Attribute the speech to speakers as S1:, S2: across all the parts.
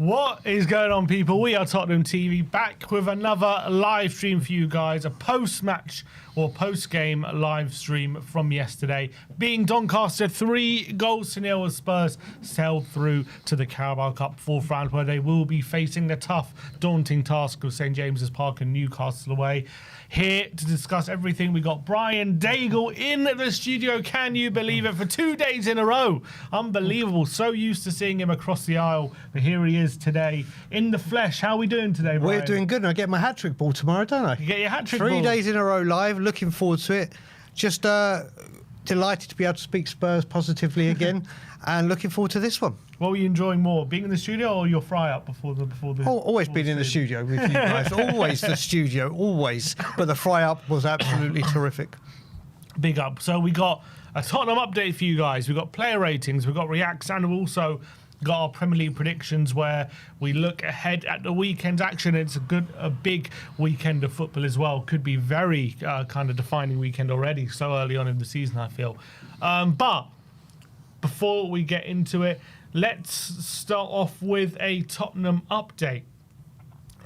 S1: What is going on, people? We are Tottenham TV, back with another live stream for you guys, a post-match or post-game live stream from yesterday, being Doncaster 3-0 as Spurs sailed through to the Carabao Cup fourth round, where they will be facing the tough, daunting task of St James's Park and Newcastle away. Here to discuss everything, we got Brian Daigle in the studio. Can you believe it? For 2 days in a row. Unbelievable. So used to seeing him across the aisle, but here he is today in the flesh. How are we doing today, Brian?
S2: We're doing good, and I get my hat-trick ball tomorrow, don't I?
S1: You get your hat-trick ball.
S2: 3 days in a row live, looking forward to it. Just delighted to be able to speak Spurs positively again, and looking forward to this one.
S1: What were you enjoying more, being in the studio or your fry-up before the
S2: Always been in the studio with you guys. Always the studio, always. But the fry-up was absolutely terrific.
S1: Big up. So we got a Tottenham update for you guys. We've got player ratings, we've got reacts, and we've also got our Premier League predictions, where we look ahead at the weekend's action. It's a big weekend of football as well. Could be very kind of defining weekend already, so early on in the season, I feel. But before we get into it, let's start off with a Tottenham update.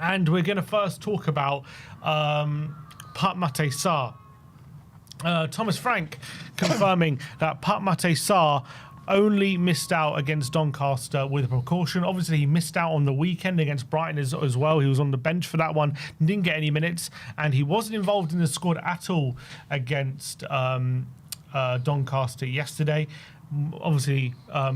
S1: And we're going to first talk about Pape Matar Sarr. Thomas Frank confirming that Pape Matar Sarr only missed out against Doncaster with a precaution. Obviously, he missed out on the weekend against Brighton as well. He was on the bench for that one, didn't get any minutes, and he wasn't involved in the squad at all against Doncaster yesterday. Obviously,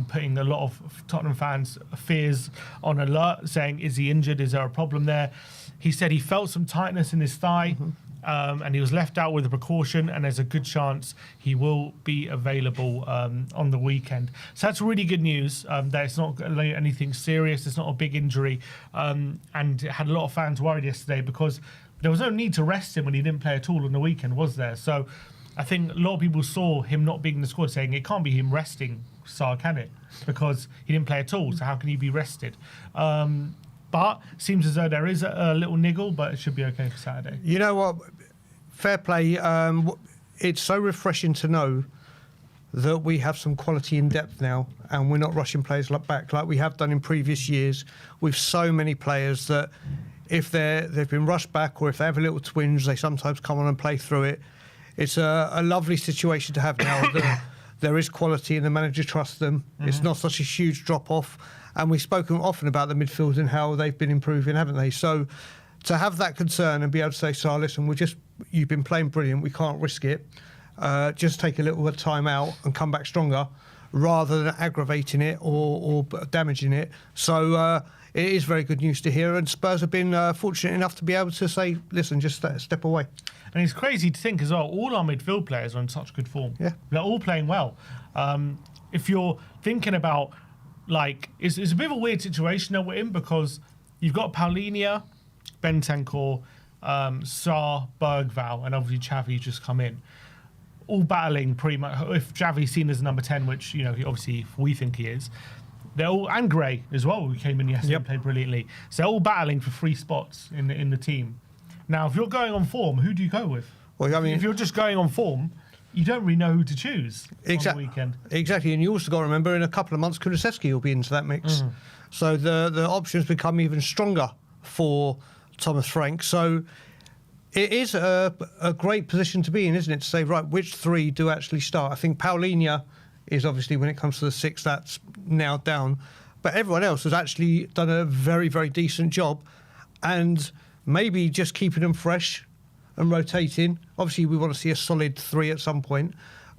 S1: putting a lot of Tottenham fans' fears on alert, saying, is he injured? Is there a problem there? He said he felt some tightness in his thigh. And he was left out with a precaution, and there's a good chance he will be available on the weekend. So that's really good news, that it's not anything serious, it's not a big injury, and it had a lot of fans worried yesterday because there was no need to rest him when he didn't play at all on the weekend, was there? So I think a lot of people saw him not being in the squad saying it can't be him resting Sarr, can it? Because he didn't play at all, so how can he be rested? But seems as though there is a little niggle, but it should be okay for Saturday.
S2: You know what? Fair play. It's so refreshing to know that we have some quality in depth now, and we're not rushing players back like we have done in previous years with so many players that if they've been rushed back or if they have a little twinge, they sometimes come on and play through it. It's a lovely situation to have now that there is quality and the manager trusts them. It's not such a huge drop-off. And we've spoken often about the midfield and how they've been improving, haven't they? So to have that concern and be able to say, Sarr, listen, you've been playing brilliant, we can't risk it. Just take a little bit of time out and come back stronger rather than aggravating it or damaging it. So it is very good news to hear. And Spurs have been fortunate enough to be able to say, listen, just step away.
S1: And it's crazy to think as well, all our midfield players are in such good form.
S2: Yeah.
S1: They're all playing well. If you're thinking about, like, it's a bit of a weird situation that we're in because you've got Paulinho, Bentancur, Sarr, Bergvall, and obviously Xavi just come in, all battling pretty much. If Xavi's seen as number 10, which obviously we think he is, they're all, and Gray as well, who came in yesterday and played brilliantly. So they're all battling for 3 spots in the team. Now, if you're going on form, who do you go with? Well, I mean, if you're just going on form, you don't really know who to choose on the weekend. Exactly,
S2: and you also got to remember in a couple of months, Kulusevski will be into that mix. So the options become even stronger for Thomas Frank. So it is a great position to be in, isn't it? To say, right, which 3 do actually start? I think Paulinho is obviously, when it comes to the 6, that's now down. But everyone else has actually done a very, very decent job. And maybe just keeping them fresh and rotating. Obviously, we want to see a solid 3 at some point.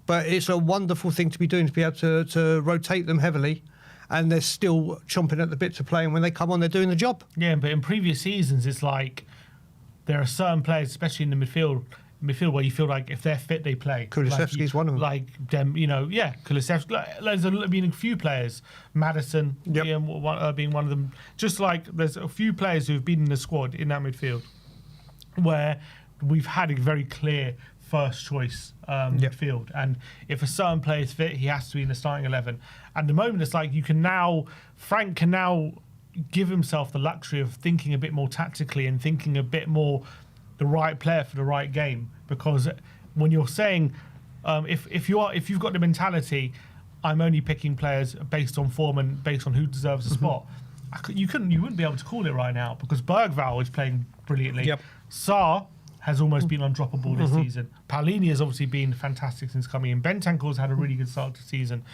S2: But it's a wonderful thing to be doing, to be able to rotate them heavily. And they're still chomping at the bit to play, and when they come on, they're doing the job.
S1: Yeah, but in previous seasons, it's like there are certain players, especially in the midfield where you feel like if they're fit, they play.
S2: Kulusevski's one of them.
S1: Like them, Kulusevski. There's been a few players, Maddison being one of them. Just like there's a few players who've been in the squad in that midfield where we've had a very clear first choice midfield, and if a certain player is fit, he has to be in the starting 11. At the moment, it's like Frank can now give himself the luxury of thinking a bit more tactically and thinking a bit more the right player for the right game. Because when you're saying, if you've got the mentality, I'm only picking players based on form and based on who deserves a spot, you wouldn't be able to call it right now because Bergvall is playing brilliantly.
S2: Yep.
S1: Sarr has almost been undroppable this season. Paolini has obviously been fantastic since coming in. Bentancur's had a really good start to the season.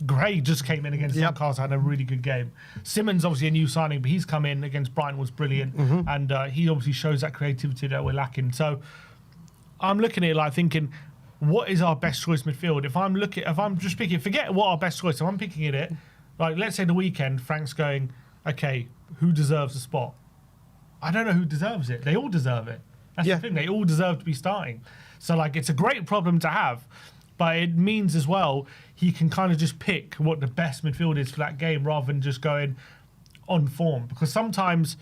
S1: Gray just came in against Doncaster, had a really good game. Simmons, obviously a new signing, but he's come in against Brighton, was brilliant. And he obviously shows that creativity that we're lacking. So I'm looking at it like thinking, what is our best choice midfield? If I'm just picking, forget what our best choice, if I'm picking it, like let's say the weekend, Frank's going, okay, who deserves a spot? I don't know who deserves it. They all deserve it. That's the thing. They all deserve to be starting. So, like, it's a great problem to have, but it means as well he can kind of just pick what the best midfield is for that game rather than just going on form. Because sometimes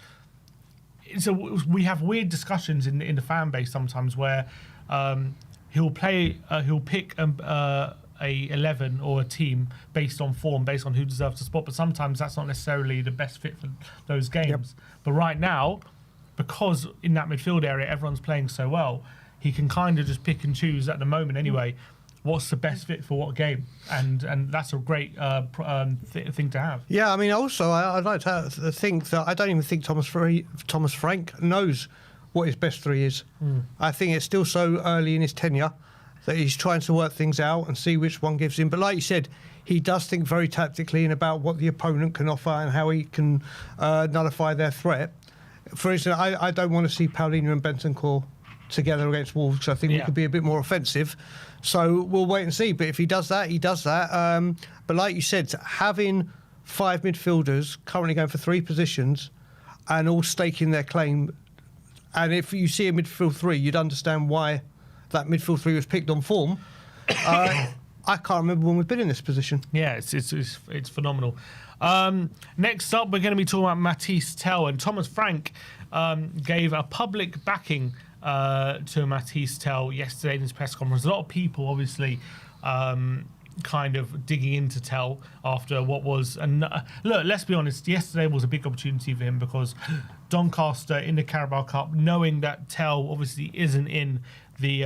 S1: we have weird discussions in the fan base sometimes where he'll pick a 11 or a team based on form, based on who deserves the spot, but sometimes that's not necessarily the best fit for those games. But right now, because in that midfield area everyone's playing so well, he can kind of just pick and choose at the moment anyway what's the best fit for what game, and that's a great thing to have.
S2: Yeah, I mean, also I'd like to think that I don't even think Thomas Frank knows what his best three is. I think it's still so early in his tenure that he's trying to work things out and see which one gives him. But like you said, he does think very tactically and about what the opponent can offer and how he can nullify their threat. For instance, I don't want to see Paolini and Bentancur together against Wolves because I think we could be a bit more offensive. So we'll wait and see. But if he does that, he does that. But like you said, having 5 midfielders currently going for 3 positions and all staking their claim, and if you see a midfield 3, you'd understand why that midfield 3 was picked on form. I can't remember when we've been in this position. Yeah,
S1: it's phenomenal. Next up, we're going to be talking about Matisse Tell, and Thomas Frank gave a public backing to Matisse Tell yesterday in his press conference. A lot of people, obviously, kind of digging into Tell after what was... look, let's be honest, yesterday was a big opportunity for him because Doncaster in the Carabao Cup, knowing that Tell obviously isn't in the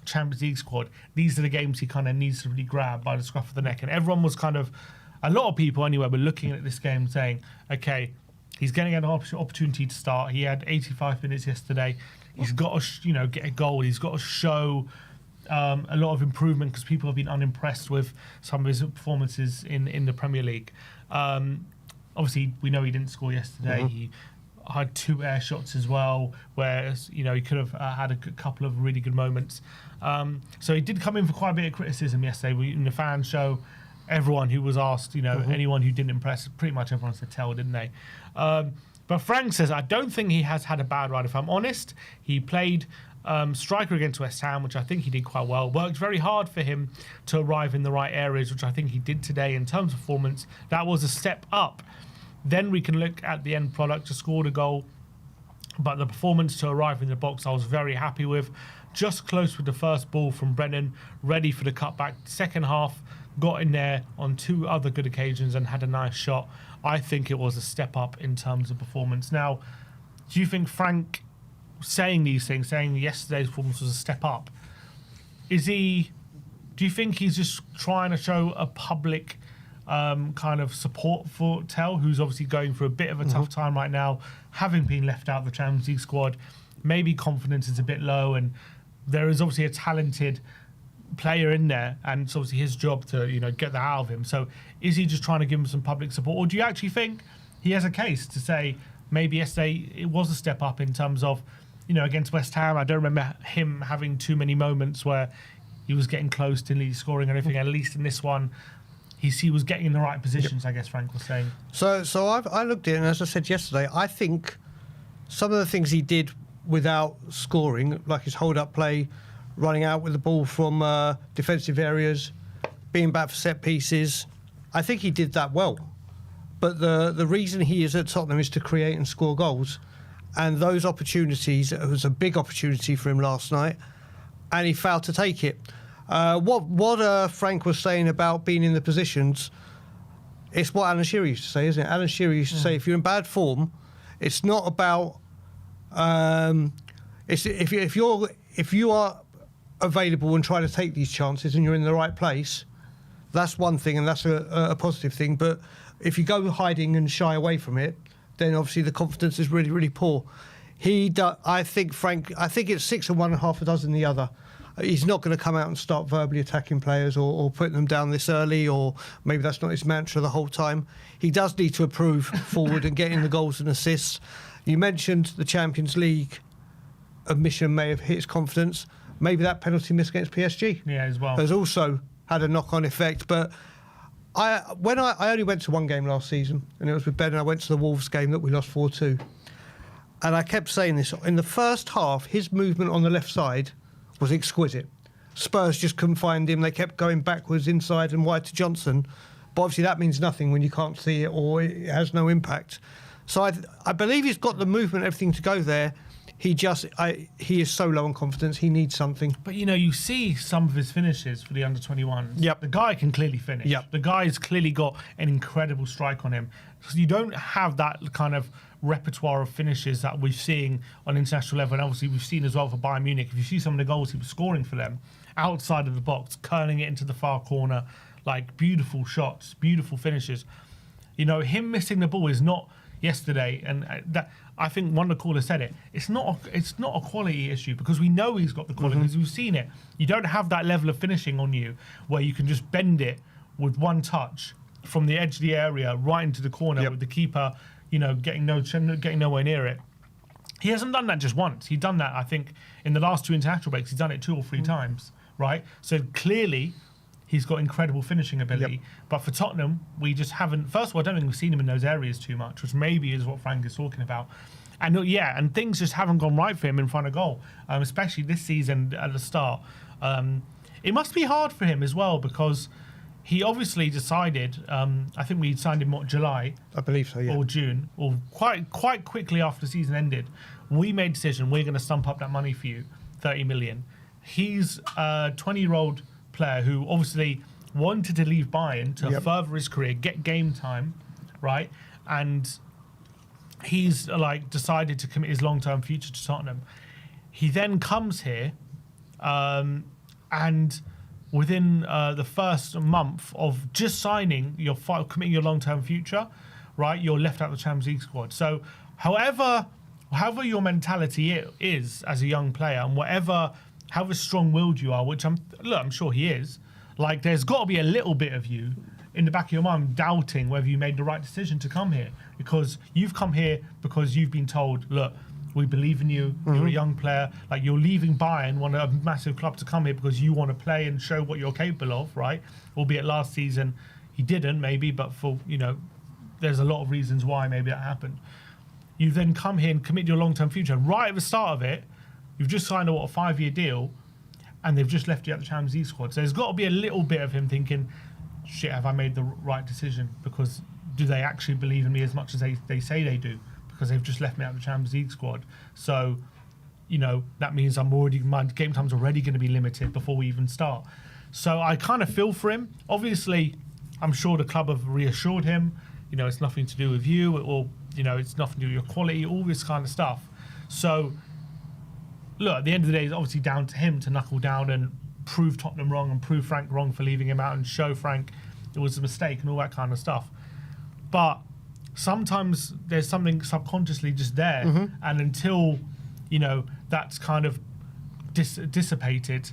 S1: Champions League squad, these are the games he kind of needs to really grab by the scruff of the neck. And everyone was kind of... A lot of people, anyway, were looking at this game saying, okay, he's getting an opportunity to start. He had 85 minutes yesterday. He's got to, get a goal. He's got to show a lot of improvement because people have been unimpressed with some of his performances in the Premier League. Obviously, we know he didn't score yesterday. He had 2 air shots as well, where he could have had a couple of really good moments. So he did come in for quite a bit of criticism yesterday in the fan show. Everyone who was asked, anyone who didn't impress, pretty much everyone said Tell, didn't they? But Frank says, I don't think he has had a bad ride. If I'm honest, he played striker against West Ham, which I think he did quite well. Worked very hard for him to arrive in the right areas, which I think he did today in terms of performance. That was a step up. Then we can look at the end product, to score a goal. But the performance to arrive in the box, I was very happy with. Just close with the first ball from Brennan, ready for the cutback. Second half, got in there on 2 other good occasions and had a nice shot. I think it was a step up in terms of performance. Now, do you think Frank saying these things, saying yesterday's performance was a step up, do you think he's just trying to show a public kind of support for Tell, who's obviously going through a bit of a tough time right now, having been left out of the Champions League squad? Maybe confidence is a bit low, and there is obviously a talented player in there, and it's obviously his job to get that out of him. So is he just trying to give him some public support, or do you actually think he has a case to say maybe yesterday it was a step up in terms of against West Ham? I don't remember him having too many moments where he was getting close to nearly scoring or anything. At least in this one he was getting in the right positions. I guess Frank was saying. So
S2: I looked at it, and as I said yesterday, I think some of the things he did without scoring, like his hold-up play, running out with the ball from defensive areas, being back for set pieces, I think he did that well. But the reason he is at Tottenham is to create and score goals. And those opportunities, it was a big opportunity for him last night, and he failed to take it. What Frank was saying about being in the positions, it's what Alan Shearer used to say, isn't it? Alan Shearer used to say, if you're in bad form, it's not about... if you are available and try to take these chances and you're in the right place, that's one thing, and that's a positive thing. But If you go hiding and shy away from it, then obviously the confidence is really, really poor. I think it's 6 and 1 and half a dozen the other. He's not going to come out and start verbally attacking players or putting them down this early, or maybe that's not his mantra the whole time. He does need to improve forward and get in the goals and assists. You mentioned the Champions League admission may have hit his confidence. Maybe that penalty miss against PSG
S1: as well
S2: has also had a knock-on effect. But I only went to one game last season, and it was with Ben, and I went to the Wolves game that we lost 4-2. And I kept saying this. In the first half, his movement on the left side was exquisite. Spurs just couldn't find him. They kept going backwards, inside and wide to Johnson. But obviously that means nothing when you can't see it or it has no impact. So I believe he's got the movement, everything to go there. He is so low on confidence. He needs something.
S1: But, you see some of his finishes for the under-21s.
S2: Yep.
S1: The guy can clearly finish.
S2: Yep.
S1: The guy's clearly got an incredible strike on him. So you don't have that kind of repertoire of finishes that we're seeing on international level. And obviously we've seen as well for Bayern Munich. If you see some of the goals he was scoring for them, outside of the box, curling it into the far corner, like beautiful shots, beautiful finishes. Him missing the ball is not yesterday, and that I think one of the callers said it. It's not a quality issue, because we know he's got the quality, because we've seen it. You don't have that level of finishing on you where you can just bend it with one touch from the edge of the area right into the corner with the keeper, getting nowhere near it. He hasn't done that just once. He's done that, I think, in the last 2 international breaks. He's done it 2 or 3 times, right? So clearly, he's got incredible finishing ability. Yep. But for Tottenham, we just haven't... First of all, I don't think we've seen him in those areas too much, which maybe is what Frank is talking about. And things just haven't gone right for him in front of goal, especially this season at the start. It must be hard for him as well, because he obviously decided, I think we signed him, July?
S2: I believe so, yeah.
S1: Or June, or quite quickly after the season ended. We made a decision, we're going to stump up that money for you, 30 million. He's a 20-year-old player who obviously wanted to leave Bayern to further his career, get game time, right? And he's decided to commit his long-term future to Tottenham. He then comes here, and within the first month of just signing committing your long-term future, right, you're left out of the Champions League squad. So however your mentality is as a young player, and however strong-willed you are, which I'm sure he is, there's got to be a little bit of you in the back of your mind doubting whether you made the right decision to come here, because you've come here because you've been told, look, we believe in you, you're a young player, you're leaving Bayern, a massive club, to come here because you want to play and show what you're capable of, right? Albeit last season he didn't, maybe, but for, there's a lot of reasons why maybe that happened. You then come here and commit your long-term future. Right at the start of it, you've just signed a 5-year deal, and they've just left you at the Champions League squad. So there's got to be a little bit of him thinking, shit, have I made the right decision? Because do they actually believe in me as much as they say they do? Because they've just left me out of the Champions League squad. So, that means my game time's already going to be limited before we even start. So I kind of feel for him. Obviously, I'm sure the club have reassured him, it's nothing to do with you, or, it's nothing to do with your quality, all this kind of stuff. So, look, at the end of the day, it's obviously down to him to knuckle down and prove Tottenham wrong and prove Frank wrong for leaving him out, and show Frank it was a mistake and all that kind of stuff. But sometimes there's something subconsciously just there, and until that's kind of dissipated,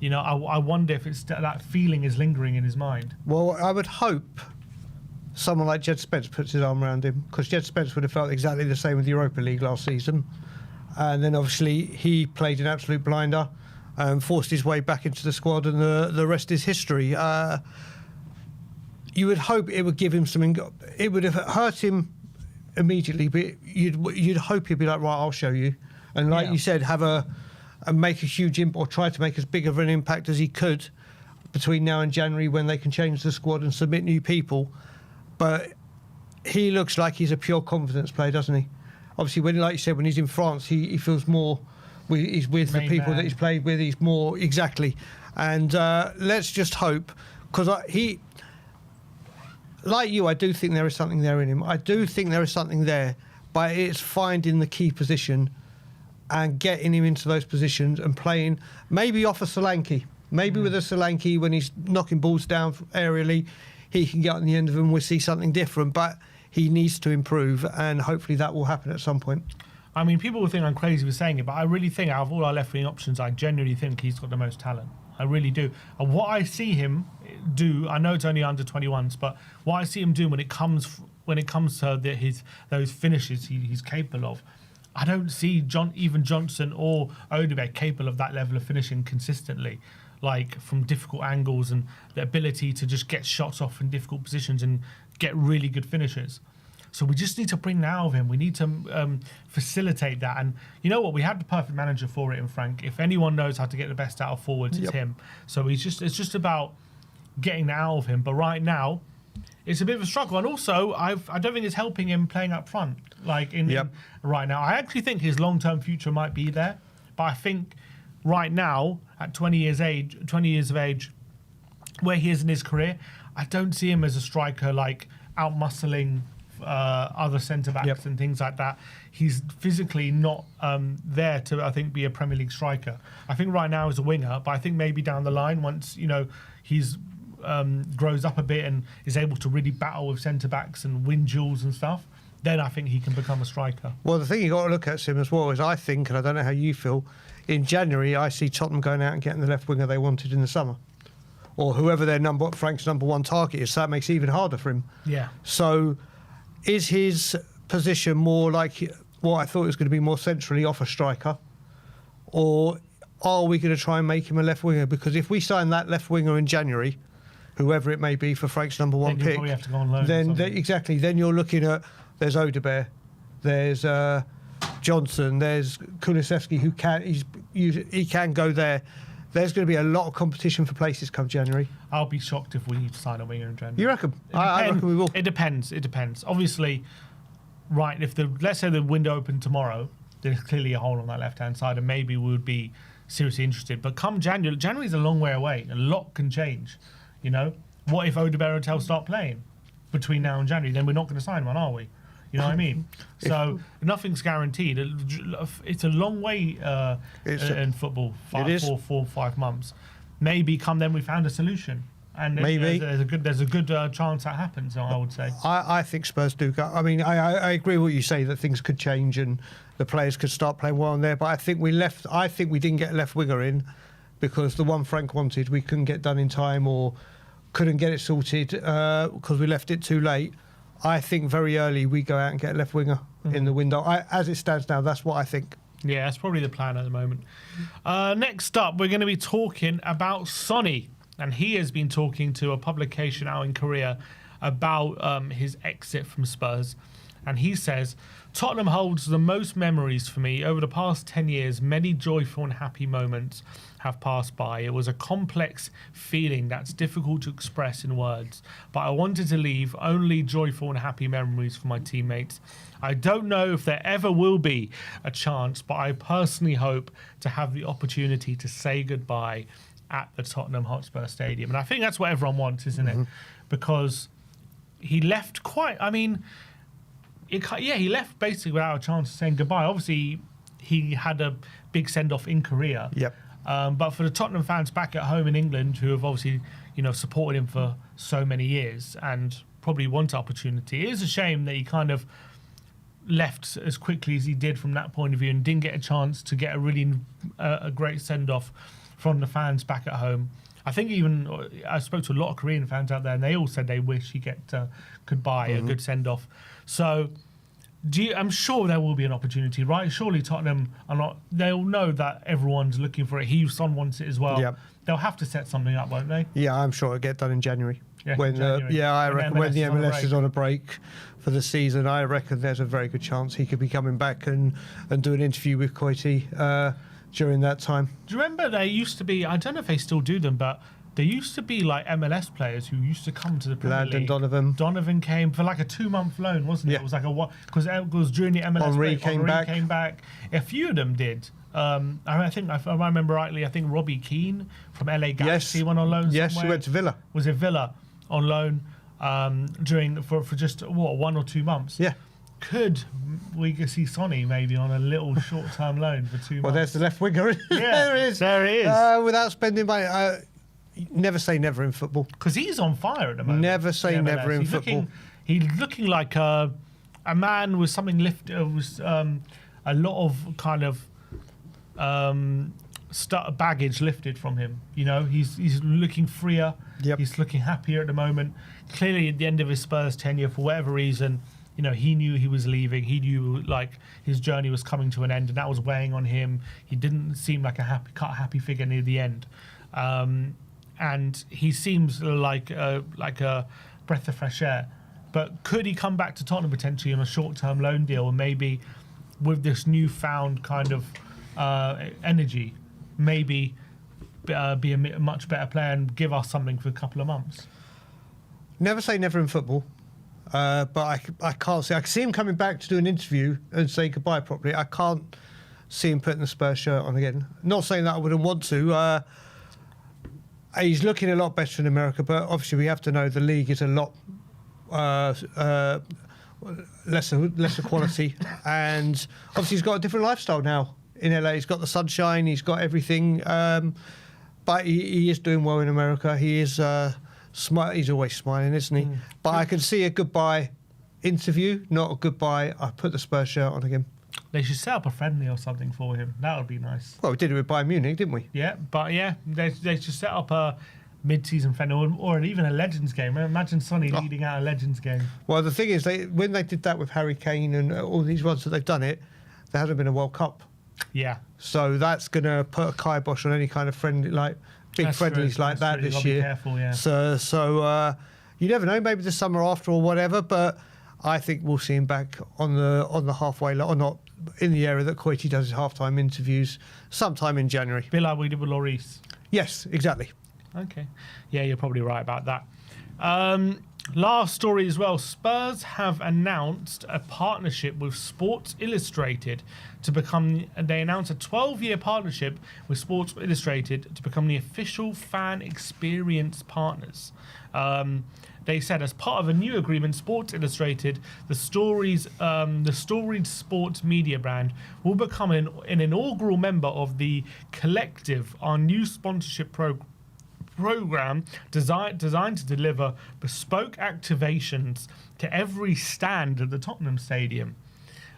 S1: I wonder if it's that feeling is lingering in his mind.
S2: Well, I would hope someone like Jed Spence puts his arm around him, because Jed Spence would have felt exactly the same with the Europa League last season, and then obviously he played an absolute blinder and forced his way back into the squad, and the rest is history. You would hope it would give him something. It would have hurt him immediately, but you'd hope he'd be like, right, I'll show you. And like you said, make a huge impact, or try to make as big of an impact as he could between now and January, when they can change the squad and submit new people. But he looks like he's a pure confidence player, doesn't he? Obviously, like you said, when he's in France, he feels more. He's with the people that he's played with. He's more exactly. And let's just hope, because like you, I do think there is something there in him. I do think there is something there, but it's finding the key position and getting him into those positions and playing, maybe off a Solanke. Maybe with a Solanke, when he's knocking balls down aerially, he can get on the end of them. We'll see something different, but he needs to improve, and hopefully that will happen at some point.
S1: I mean, people will think I'm crazy for saying it, but I really think out of all our left-wing options, I genuinely think he's got the most talent. I really do. And what I see him do, I know it's only under 21s, but what I see him do when it comes to those finishes he's capable of, I don't see even Johnson or Odegaard capable of that level of finishing consistently, like from difficult angles and the ability to just get shots off in difficult positions and get really good finishes. So we just need to bring that out of him. We need to facilitate that. And you know what? We had the perfect manager for it in Frank. If anyone knows how to get the best out of forwards, it's him. So it's just about getting that out of him. But right now, it's a bit of a struggle. And also, I don't think it's helping him playing up front. In right now, I actually think his long-term future might be there. But I think right now, at 20 years of age, where he is in his career, I don't see him as a striker like out-muscling other centre-backs and things like that. He's physically not there to, I think, be a Premier League striker. I think right now he's a winger, but I think maybe down the line, once, he's grows up a bit and is able to really battle with centre-backs and win duels and stuff, then I think he can become a striker.
S2: Well, the thing you got to look at, Sim, as well, is I think, and I don't know how you feel, in January, I see Tottenham going out and getting the left winger they wanted in the summer. Or whoever Frank's number one target is, so that makes it even harder for him.
S1: Yeah.
S2: So is his position more like what I thought it was going to be, more centrally off a striker? Or are we going to try and make him a left winger? Because if we sign that left winger in January, whoever it may be for Frank's number one
S1: then
S2: pick,
S1: probably have to go on loan
S2: then you're looking at, there's Odegaard, there's Johnson, there's Kulusevski, who he can go there. There's going to be a lot of competition for places come January.
S1: I'll be shocked if we need to sign a winger in January.
S2: You reckon? I reckon we will.
S1: It depends. Obviously, right, let's say the window opened tomorrow, there's clearly a hole on that left-hand side, and maybe we would be seriously interested. But come January's a long way away. A lot can change, What if Odegaard and Hotel start playing between now and January? Then we're not going to sign one, are we? You know what I mean? So nothing's guaranteed. It's a long way in football. 4-5 months. Maybe come then we found a solution, and
S2: maybe
S1: there's a good chance that happens. I would say.
S2: I think Spurs do go. I mean, I agree with what you say, that things could change and the players could start playing well in there. But I think we didn't get a left winger in because the one Frank wanted we couldn't get done in time or couldn't get it sorted because we left it too late. I think very early we go out and get a left winger in the window. As it stands now, that's what I think.
S1: Yeah, that's probably the plan at the moment. Next up, we're going to be talking about Sonny. And he has been talking to a publication out in Korea about his exit from Spurs. And he says, Tottenham holds the most memories for me. Over the past 10 years, many joyful and happy moments have passed by. It was a complex feeling that's difficult to express in words, but I wanted to leave only joyful and happy memories for my teammates. I don't know if there ever will be a chance, but I personally hope to have the opportunity to say goodbye at the Tottenham Hotspur Stadium. And I think that's what everyone wants, isn't it? Because he left he left basically without a chance of saying goodbye. Obviously, he had a big send-off in Korea.
S2: Yep.
S1: But for the Tottenham fans back at home in England, who have obviously, supported him for so many years and probably want opportunity, it is a shame that he kind of left as quickly as he did from that point of view and didn't get a chance to get a really a great send-off from the fans back at home. I think I spoke to a lot of Korean fans out there, and they all said they wish he could buy a good send-off. So I'm sure there will be an opportunity, right? Surely Tottenham they'll know that everyone's looking for it. Son wants it as well. Yep. They'll have to set something up, won't they?
S2: Yeah, I'm sure it'll get done in January.
S1: Yeah,
S2: I reckon when the MLS is on a break for the season, I reckon there's a very good chance he could be coming back and do an interview with Coity during that time.
S1: Do you remember there used to be, I don't know if they still do them, but there used to be like MLS players who used to come to the Premier League.
S2: Donovan.
S1: Donovan came for like a 2-month loan, wasn't it?
S2: Yeah.
S1: It was like because it was during the MLS
S2: Henry
S1: break.
S2: came back.
S1: A few of them did. I think, if I remember rightly, I think Robbie Keane from LA Galaxy went on loan.
S2: Yes,
S1: somewhere.
S2: he went to Villa.
S1: Was it Villa on loan for just 1 or 2 months?
S2: Yeah.
S1: Could we see Sonny maybe on a little short-term loan for 2 months?
S2: Well, there's the left winger.
S1: Yeah, there it is.
S2: Without spending money. never say never in football.
S1: Because he's on fire at the moment.
S2: Never say never in football.
S1: He's looking like a man with something lifted, a lot of kind of baggage lifted from him. You know, he's looking freer.
S2: Yep.
S1: He's looking happier at the moment. Clearly, at the end of his Spurs tenure, for whatever reason, you know, he knew he was leaving. He knew like his journey was coming to an end, and that was weighing on him. He didn't seem like a happy figure near the end, and he seems like a breath of fresh air. But could he come back to Tottenham potentially on a short-term loan deal, and maybe with this newfound kind of energy, maybe be a much better player and give us something for a couple of months?
S2: Never say never in football. But I can't see. I can see him coming back to do an interview and say goodbye properly. I can't see him putting the Spurs shirt on again. Not saying that I wouldn't want to. He's looking a lot better in America, but obviously we have to know the league is a lot lesser quality, and obviously he's got a different lifestyle now in LA. He's got the sunshine, he's got everything, but he is doing well in America. He is. He's always smiling, isn't he? But I can see a goodbye interview, not a goodbye. I put the Spurs shirt on again.
S1: They should set up a friendly or something for him. That would be nice.
S2: Well, we did it with Bayern Munich, didn't we?
S1: Yeah, but yeah, they should set up a mid-season friendly or even a Legends game. Imagine Sonny leading out a Legends game.
S2: Well, the thing is, when they did that with Harry Kane and all these ones that they've done it, there hasn't been a World Cup.
S1: Yeah. So
S2: that's going to put a kibosh on any kind of friendly, like big friendlies like that this year.
S1: Be careful, yeah.
S2: So you never know. Maybe the summer after or whatever. But I think we'll see him back on the halfway line, or not in the area that Coity does his halftime interviews sometime in January.
S1: A bit like we did with Lloris.
S2: Yes, exactly.
S1: Okay. Yeah, you're probably right about that. Last story as well. Spurs have announced a partnership with Sports Illustrated to become. They announced a 12-year partnership with Sports Illustrated to become the official fan experience partners. They said as part of a new agreement, Sports Illustrated, the storied sports media brand, will become an inaugural member of the Collective, our new sponsorship program designed to deliver bespoke activations to every stand at the Tottenham Stadium.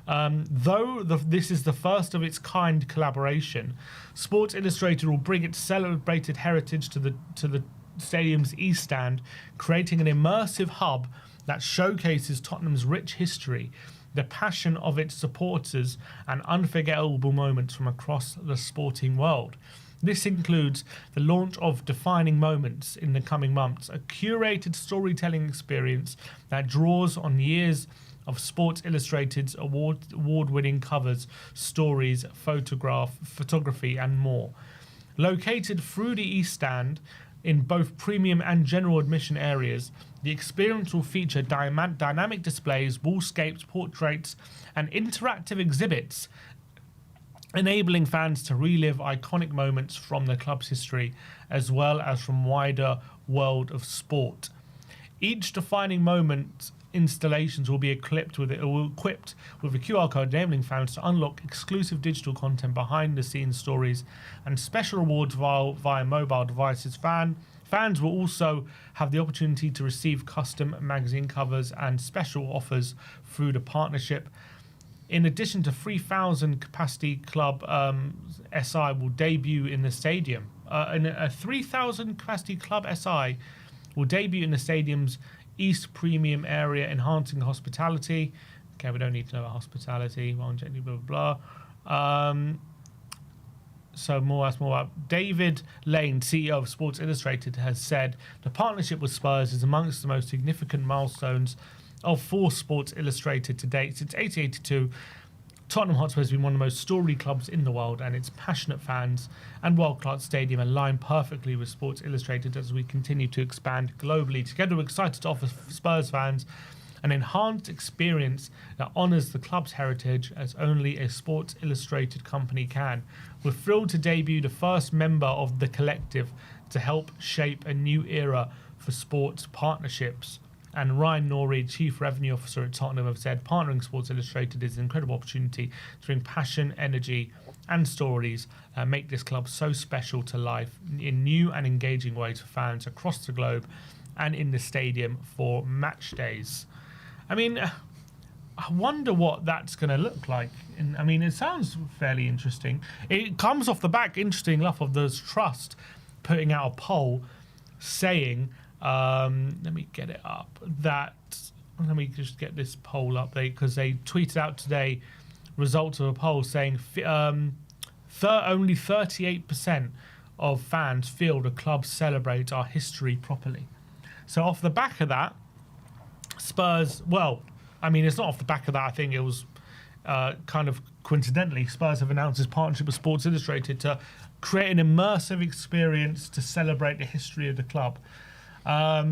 S1: This is the first of its kind collaboration, Sports Illustrated will bring its celebrated heritage to the stadium's East Stand, creating an immersive hub that showcases Tottenham's rich history, the passion of its supporters, and unforgettable moments from across the sporting world. This includes the launch of Defining Moments in the coming months, a curated storytelling experience that draws on years of Sports Illustrated's award-winning covers, stories, photography, and more. Located through the East Stand, in both premium and general admission areas, the experience will feature dynamic displays, wallscapes, portraits, and interactive exhibits, enabling fans to relive iconic moments from the club's history, as well as from wider world of sport. Each defining moment installations will be equipped with a QR code enabling fans to unlock exclusive digital content, behind the scenes stories, and special rewards via mobile devices. Fans will also have the opportunity to receive custom magazine covers and special offers through the partnership. In addition to 3,000 capacity club SI will debut in the stadium. A 3,000 capacity club SI will debut in the stadium's East Premium area, enhancing hospitality. Okay, we don't need to know about hospitality. Blah, blah, blah. So that's more about David Lane, CEO of Sports Illustrated, has said the partnership with Spurs is amongst the most significant milestones for Sports Illustrated to date. Since 1882, Tottenham Hotspur has been one of the most storied clubs in the world, and its passionate fans and world-class stadium align perfectly with Sports Illustrated as we continue to expand globally. Together, we're excited to offer Spurs fans an enhanced experience that honours the club's heritage as only a Sports Illustrated company can. We're thrilled to debut the first member of the Collective to help shape a new era for sports partnerships. And Ryan Norrie, Chief Revenue Officer at Tottenham, have said partnering Sports Illustrated is an incredible opportunity to bring passion, energy, and stories make this club so special to life in new and engaging ways for fans across the globe and in the stadium for match days. I mean, I wonder what that's going to look like. I mean, it sounds fairly interesting. It comes off the back, interesting enough, of the Trust putting out a poll saying, let me get it up, let me just get this poll up because they tweeted out today results of a poll saying only 38% of fans feel the club celebrates our history properly. So off the back of that, Spurs, well, I mean, it's not off the back of that. I think it was kind of coincidentally, Spurs have announced this partnership with Sports Illustrated to create an immersive experience to celebrate the history of the club. Are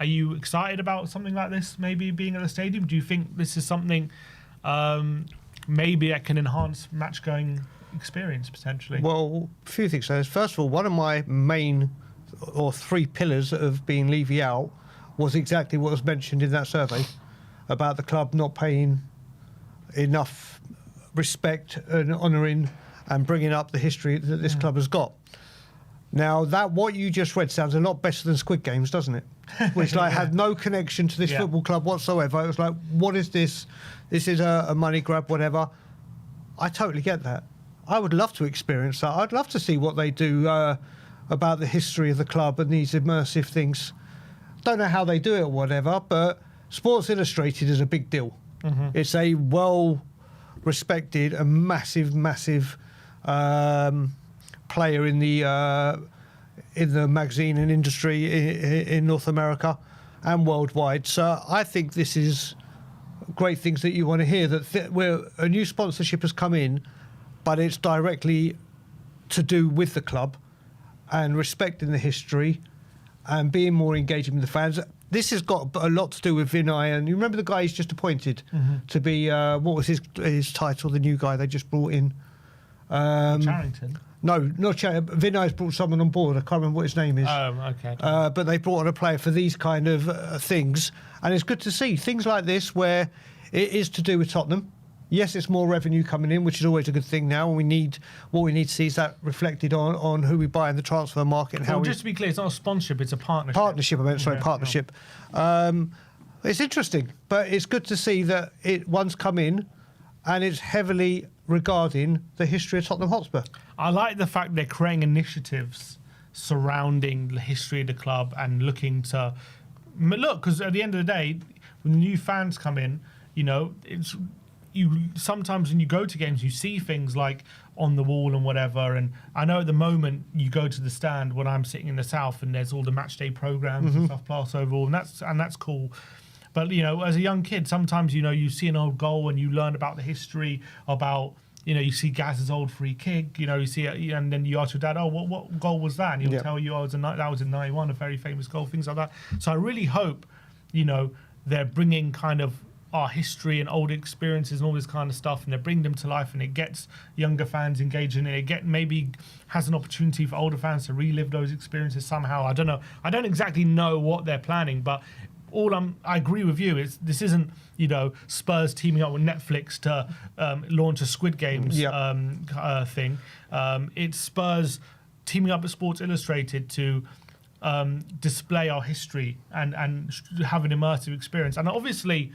S1: you excited about something like this, maybe being at the stadium? Do you think this is something maybe that can enhance match-going experience, potentially?
S2: Well, a few things. So first of all, one of my main or three pillars of being Levy out was exactly what was mentioned in that survey about the club not paying enough respect and honouring and bringing up the history that this club has got. Now, that what you just read sounds a lot better than Squid Games, doesn't it? Which had no connection to this football club whatsoever. It was like, what is this? This is a money grab, whatever. I totally get that. I would love to experience that. I'd love to see what they do about the history of the club and these immersive things. Don't know how they do it or whatever, but Sports Illustrated is a big deal. Mm-hmm. It's a well-respected, a massive player in the magazine and industry in North America and worldwide. So I think this is great things that you want to hear, that where a new sponsorship has come in, but it's directly to do with the club and respecting the history and being more engaging with the fans. This has got a lot to do with Vinay, and you remember the guy he's just appointed to be, what was his title, the new guy they just brought in?
S1: Charrington?
S2: No, not Charrington. Vinay's brought someone on board. I can't remember what his name is.
S1: Oh, okay.
S2: But they brought on a player for these kind of things, and it's good to see things like this where it is to do with Tottenham. Yes, it's more revenue coming in, which is always a good thing now. And what we need to see is that reflected on who we buy in the transfer market and how.
S1: Well, just to be clear, it's not a sponsorship; it's a partnership.
S2: Partnership. It's interesting, but it's good to see that one's come in, and it's heavily regarding the history of Tottenham Hotspur.
S1: I like the fact they're creating initiatives surrounding the history of the club and looking to look, because at the end of the day, when new fans come in, it's. Sometimes when you go to games, you see things like on the wall and whatever. And I know at the moment you go to the stand when I'm sitting in the south, and there's all the match day programs and stuff plastered over all, and that's cool. But as a young kid, sometimes you see an old goal and you learn about the history about. You see Gaz's old free kick. You see it, and then you ask your dad, "Oh, what goal was that?" And he'll tell you, "Oh, that was in '91, a very famous goal." Things like that. So I really hope, they're bringing kind of our history and old experiences and all this kind of stuff, and they bring them to life, and it gets younger fans engaged in it. Maybe has an opportunity for older fans to relive those experiences somehow. I don't know. I don't exactly know what they're planning, but I agree with you. This isn't Spurs teaming up with Netflix to launch a Squid Games thing. It's Spurs teaming up with Sports Illustrated to display our history and have an immersive experience. And obviously.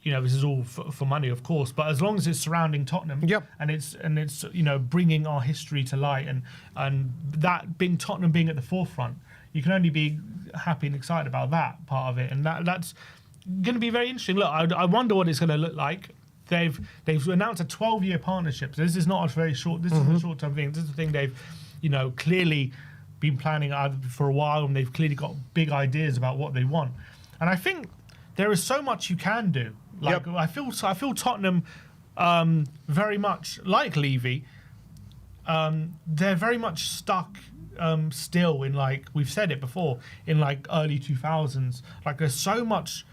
S1: This is all for money, of course, but as long as it's surrounding Tottenham and it's bringing our history to light and that being Tottenham being at the forefront, you can only be happy and excited about that part of it, and that's going to be very interesting. Look, I wonder what it's going to look like. They've announced a 12-year partnership. So this is not a very short. This is a short-term thing. This is the thing they've clearly been planning for a while, and they've clearly got big ideas about what they want, and I think. There is so much you can do. I feel Tottenham very much like Levy. They're very much stuck still in we've said it before in early 2000s. There's so much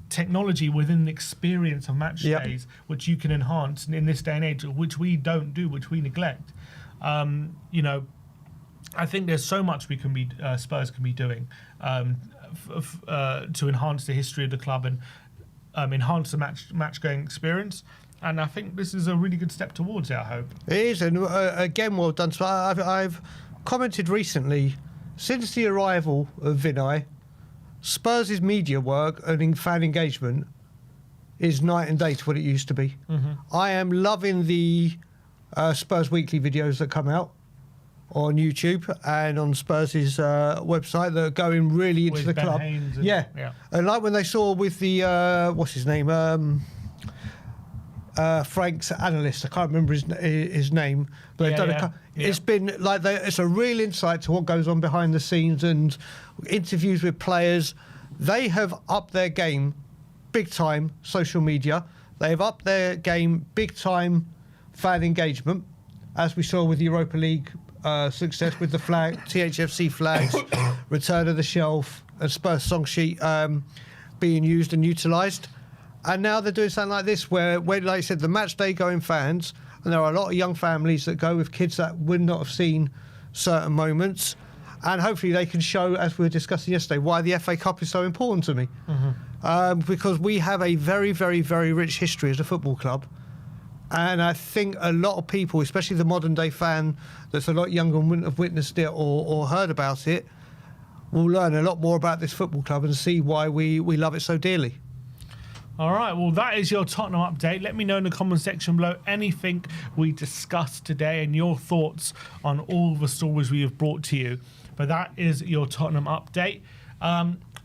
S1: technology within the experience of match days which you can enhance in this day and age, which we don't do, which we neglect. I think there's so much Spurs can be doing. To enhance the history of the club and enhance the match-going experience. and I think this is a really good step towards it, I hope.
S2: It is, and again, well done. So I've commented recently, since the arrival of Vinay, Spurs' media work and fan engagement is night and day to what it used to be. I am loving the Spurs Weekly videos that come out on YouTube and on Spurs' website that are going really into
S1: With
S2: the
S1: Ben
S2: club.
S1: Haynes
S2: Yeah. And like when they saw with the, what's his name? Frank's analyst, I can't remember his name, but they've done it's been like it's a real insight to what goes on behind the scenes and interviews with players. They have upped their game big time, social media. They have upped their game big time, fan engagement, as we saw with the Europa League success with the flag, THFC flags, return of the shelf, and Spurs song sheet being used and utilised. And now they're doing something like this where, like I said, the match day going fans, and there are a lot of young families that go with kids that would not have seen certain moments. And hopefully they can show, as we were discussing yesterday, why the FA Cup is so important to me. Because we have a very, very, very rich history as a football club. And I think a lot of people, especially the modern day fan that's a lot younger and wouldn't have witnessed it or heard about it, will learn a lot more about this football club and see why we love it so dearly.
S1: All right, well, that is your Tottenham update. Let me know in the comment section below anything we discussed today and your thoughts on all the stories we have brought to you. But that is your Tottenham update.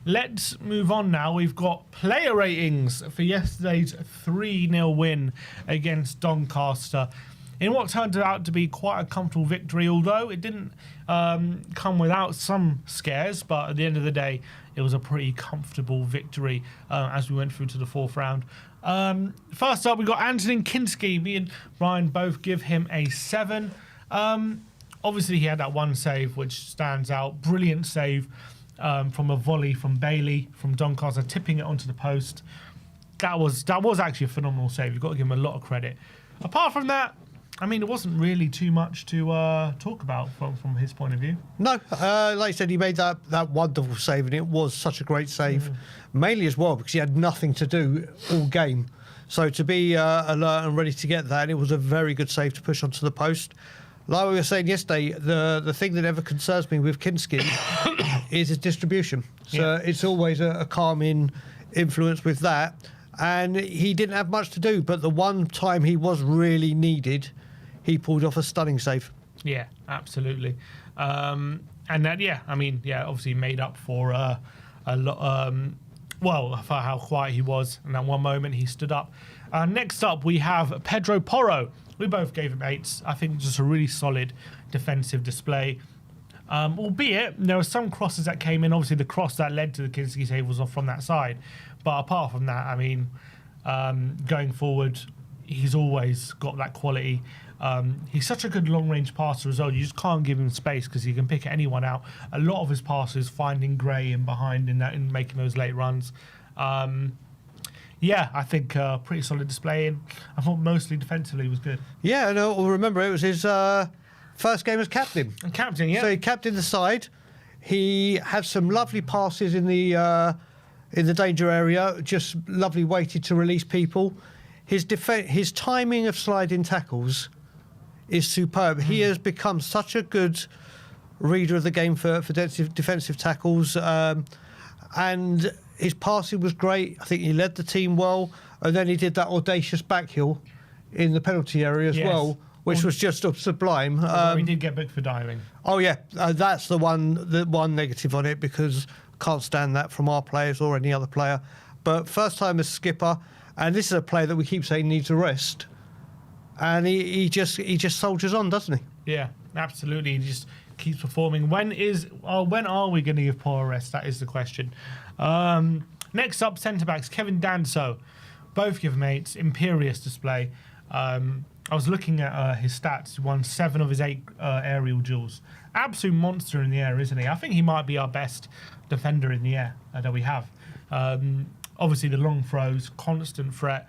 S1: Let's move on now. We've got player ratings for yesterday's 3-0 win against Doncaster in what turned out to be quite a comfortable victory, although it didn't come without some scares. But at the end of the day, it was a pretty comfortable victory as we went through to the fourth round. First up, we got Anthony Kinski. Me and Ryan both give him a 7. Obviously, he had that one save, which stands out. Brilliant save from a volley from Bailey from Doncaster, tipping it onto the post. That was actually a phenomenal save. You've got to give him a lot of credit. Apart from that, I mean, it wasn't really too much to talk about from his point of view. No,
S2: like I said, he made that wonderful save, and it was such a great save, mainly as well because he had nothing to do all game. So to be alert and ready to get that, it was a very good save to push onto the post. Like we were saying yesterday, the thing that ever concerns me with Kinski is his distribution. So it's always a calming influence with that. And he didn't have much to do, but the one time he was really needed, he pulled off a stunning save.
S1: Yeah, absolutely. And that, obviously made up for a lot. For how quiet he was. And that one moment he stood up. Next up, we have Pedro Porro. We both gave him 8s. I think just a really solid defensive display. Albeit, there were some crosses that came in. Obviously, the cross that led to the Kinski save was off from that side. But apart from that, I mean, going forward, he's always got that quality. He's such a good long-range passer as well. You just can't give him space because he can pick anyone out. A lot of his passes finding Gray in behind in making those late runs. I think pretty solid display. And I thought mostly defensively was good.
S2: Yeah, no, remember it was his first game as captain.
S1: And captain, yeah.
S2: So he captained the side. He had some lovely passes in the danger area. Just lovely weighted to release people. His timing of sliding tackles is superb. He has become such a good reader of the game for defensive tackles, and his passing was great. I think he led the team well, and then he did that audacious backheel in the penalty area as well, which was just sublime.
S1: He did get booked for diving.
S2: Oh yeah, that's the one negative on it, because can't stand that from our players or any other player. But first time as skipper, and this is a player that we keep saying needs a rest. And he just soldiers on, doesn't he?
S1: Yeah, absolutely. He just keeps performing. When are we going to give Paul a rest? That is the question. Next up, centre-backs, Kevin Danso. Both give mates, imperious display. I was looking at his stats. He won 7 of his 8 aerial duels. Absolute monster in the air, isn't he? I think he might be our best defender in the air that we have. Obviously, the long throws, constant threat.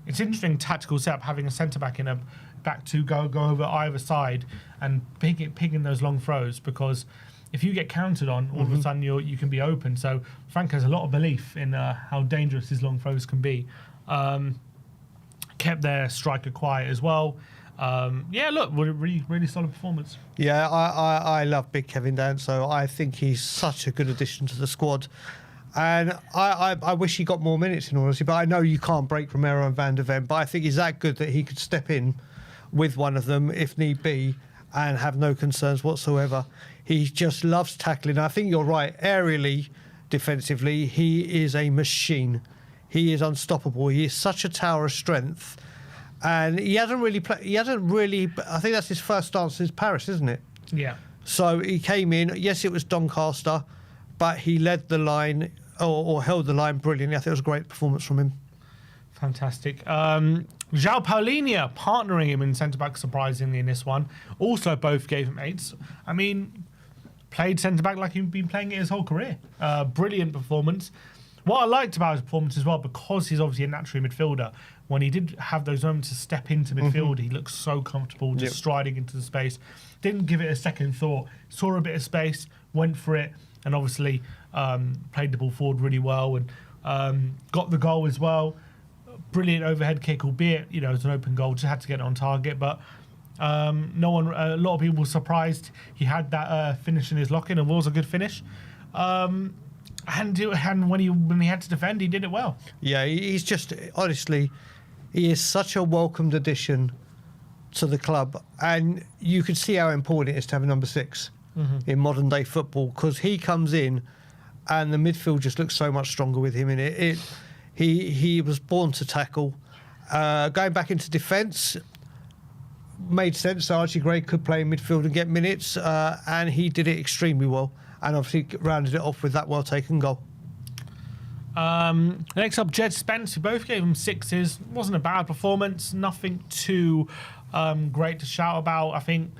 S1: It's an interesting tactical setup, having a centre-back in a back two go over either side and picking those long throws, because if you get counted on, all of a sudden you can be open. So Frank has a lot of belief in how dangerous his long throws can be. kept their striker quiet as well. Yeah, look, really, really solid performance.
S2: Yeah, I love Big Kevin Danso. I think he's such a good addition to the squad. And I wish he got more minutes, in honesty, but I know you can't break Romero and Van der Ven, but I think he's that good that he could step in with one of them if need be and have no concerns whatsoever. He just loves tackling. I think you're right. Aerially, defensively, he is a machine. He is unstoppable. He is such a tower of strength. And he hasn't really I think that's his first start since Paris, isn't it?
S1: Yeah.
S2: So he came in. Yes, it was Doncaster, but he led the line or held the line brilliantly. I think it was a great performance from him.
S1: Fantastic. João Paulinho partnering him in centre-back, surprisingly, in this one. Also, both gave him 8s. I mean, played centre-back like he'd been playing it his whole career. Brilliant performance. What I liked about his performance as well, because he's obviously a natural midfielder, when he did have those moments to step into midfield, he looked so comfortable just striding into the space. Didn't give it a second thought. Saw a bit of space, went for it, and obviously played the ball forward really well and got the goal as well. Brilliant overhead kick, albeit it's an open goal. Just had to get it on target, but a lot of people were surprised he had that finish in his lock-in, and was a good finish. And when he had to defend, he did it well. Yeah,
S2: he's just, honestly, he is such a welcomed addition to the club, and you can see how important it is to have a number 6 in modern day football, because he comes in and the midfield just looks so much stronger with him in it. He was born to tackle. Going back into defence made sense. Archie Gray could play in midfield and get minutes, and he did it extremely well, and obviously rounded it off with that well taken goal.
S1: Next up, Jed Spence, who both gave him 6s. Wasn't a bad performance, nothing too great to shout about. I think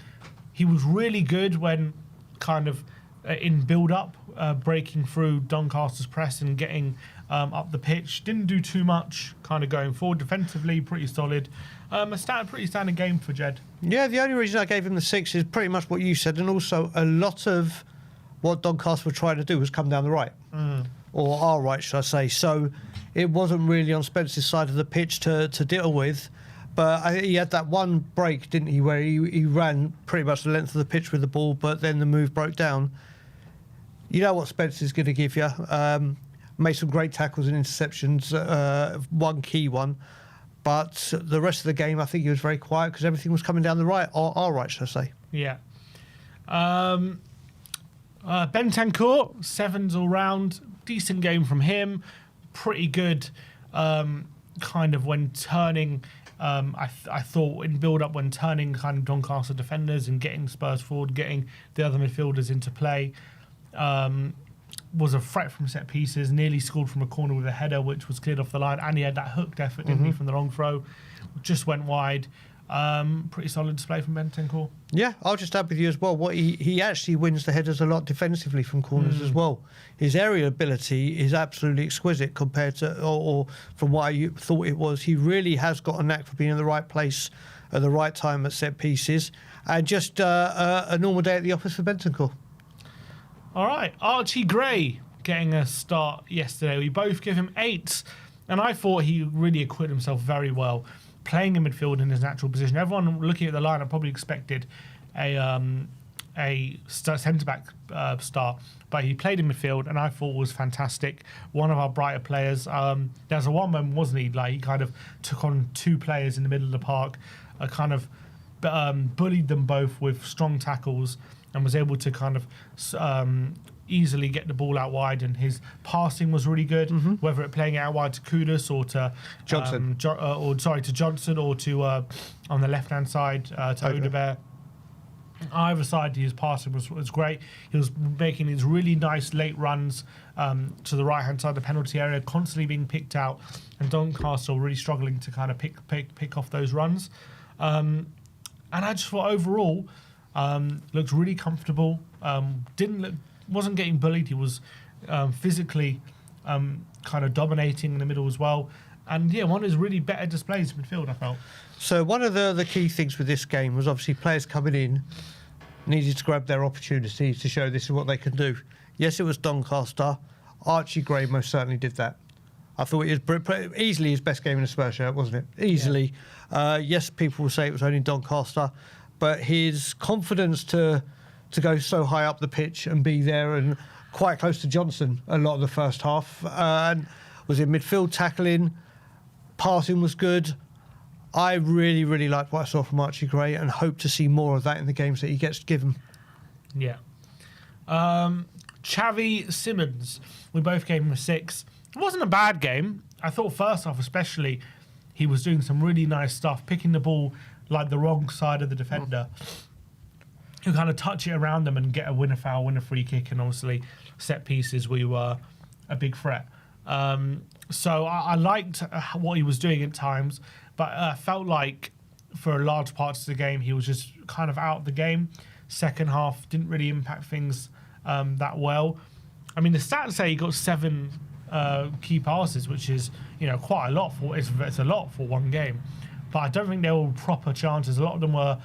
S1: he was really good when kind of in build-up, breaking through Doncaster's press and getting up the pitch. Didn't do too much kind of going forward. Defensively, pretty solid. Pretty standard game for Jed.
S2: Yeah, the only reason I gave him the 6 is pretty much what you said, and also a lot of what Doncaster were trying to do was come down the right. Or our right, should I say. So it wasn't really on Spence's side of the pitch to deal with. But he had that one break, didn't he, where he ran pretty much the length of the pitch with the ball, but then the move broke down. You know what Spence is going to give you. Made some great tackles and interceptions, one key one. But the rest of the game, I think he was very quiet because everything was coming down the right, or our right, should I say.
S1: Yeah. Bentancur, 7s all round. Decent game from him. Pretty good kind of when turning... I thought in build-up when turning kind of Doncaster defenders and getting Spurs forward, getting the other midfielders into play, was a threat from set pieces, nearly scored from a corner with a header which was cleared off the line, and he had that hooked effort, didn't he, from the long throw. Just went wide. Pretty solid display from Bentancur. Yeah,
S2: I'll just add with you as well. What he actually wins the headers a lot defensively from corners as well. His aerial ability is absolutely exquisite compared to, or from what I thought it was. He really has got a knack for being in the right place at the right time at set pieces, and just a normal day at the office for Bentancur.
S1: All right, Archie Gray getting a start yesterday. We both give him 8s, and I thought he really acquitted himself very well, playing in midfield in his natural position. Everyone looking at the lineup probably expected a centre-back start, but he played in midfield, and I thought was fantastic. One of our brighter players. There's a one moment, wasn't he? Like he kind of took on 2 players in the middle of the park, kind of bullied them both with strong tackles, and was able to kind of easily get the ball out wide, and his passing was really good, whether it playing out wide to Kudus or to
S2: Johnson,
S1: to Johnson, or to on the left-hand side to Odebear. Either side, his passing was great. He was making these really nice late runs to the right-hand side of the penalty area, constantly being picked out, and Doncaster really struggling to kind of pick off those runs. And I just thought overall, looked really comfortable. Wasn't getting bullied. He was physically kind of dominating in the middle as well. And yeah, one of his really better displays in midfield, I felt.
S2: So one of the key things with this game was obviously players coming in needed to grab their opportunities to show this is what they can do. Yes, it was Doncaster. Archie Gray most certainly did that. I thought it was easily his best game in a Spurs shirt, wasn't it? Easily. Yeah. Yes, people will say it was only Doncaster, but his confidence to go so high up the pitch and be there and quite close to Johnson a lot of the first half, and was in midfield tackling, passing was good. I really, really liked what I saw from Archie Gray and hope to see more of that in the games that he gets given.
S1: Yeah. Xavi Simons, we both gave him a 6. It wasn't a bad game. I thought first half especially, he was doing some really nice stuff, picking the ball like the wrong side of the defender, who kind of touch it around them and get a winner foul, win a free kick, and obviously set pieces we were a big threat. So I liked what he was doing at times, but I felt like for large parts of the game he was just kind of out of the game. Second half didn't really impact things that well. I mean, the stats say he got 7 key passes, which is quite a lot for it's a lot for one game. But I don't think they were proper chances. A lot of them were,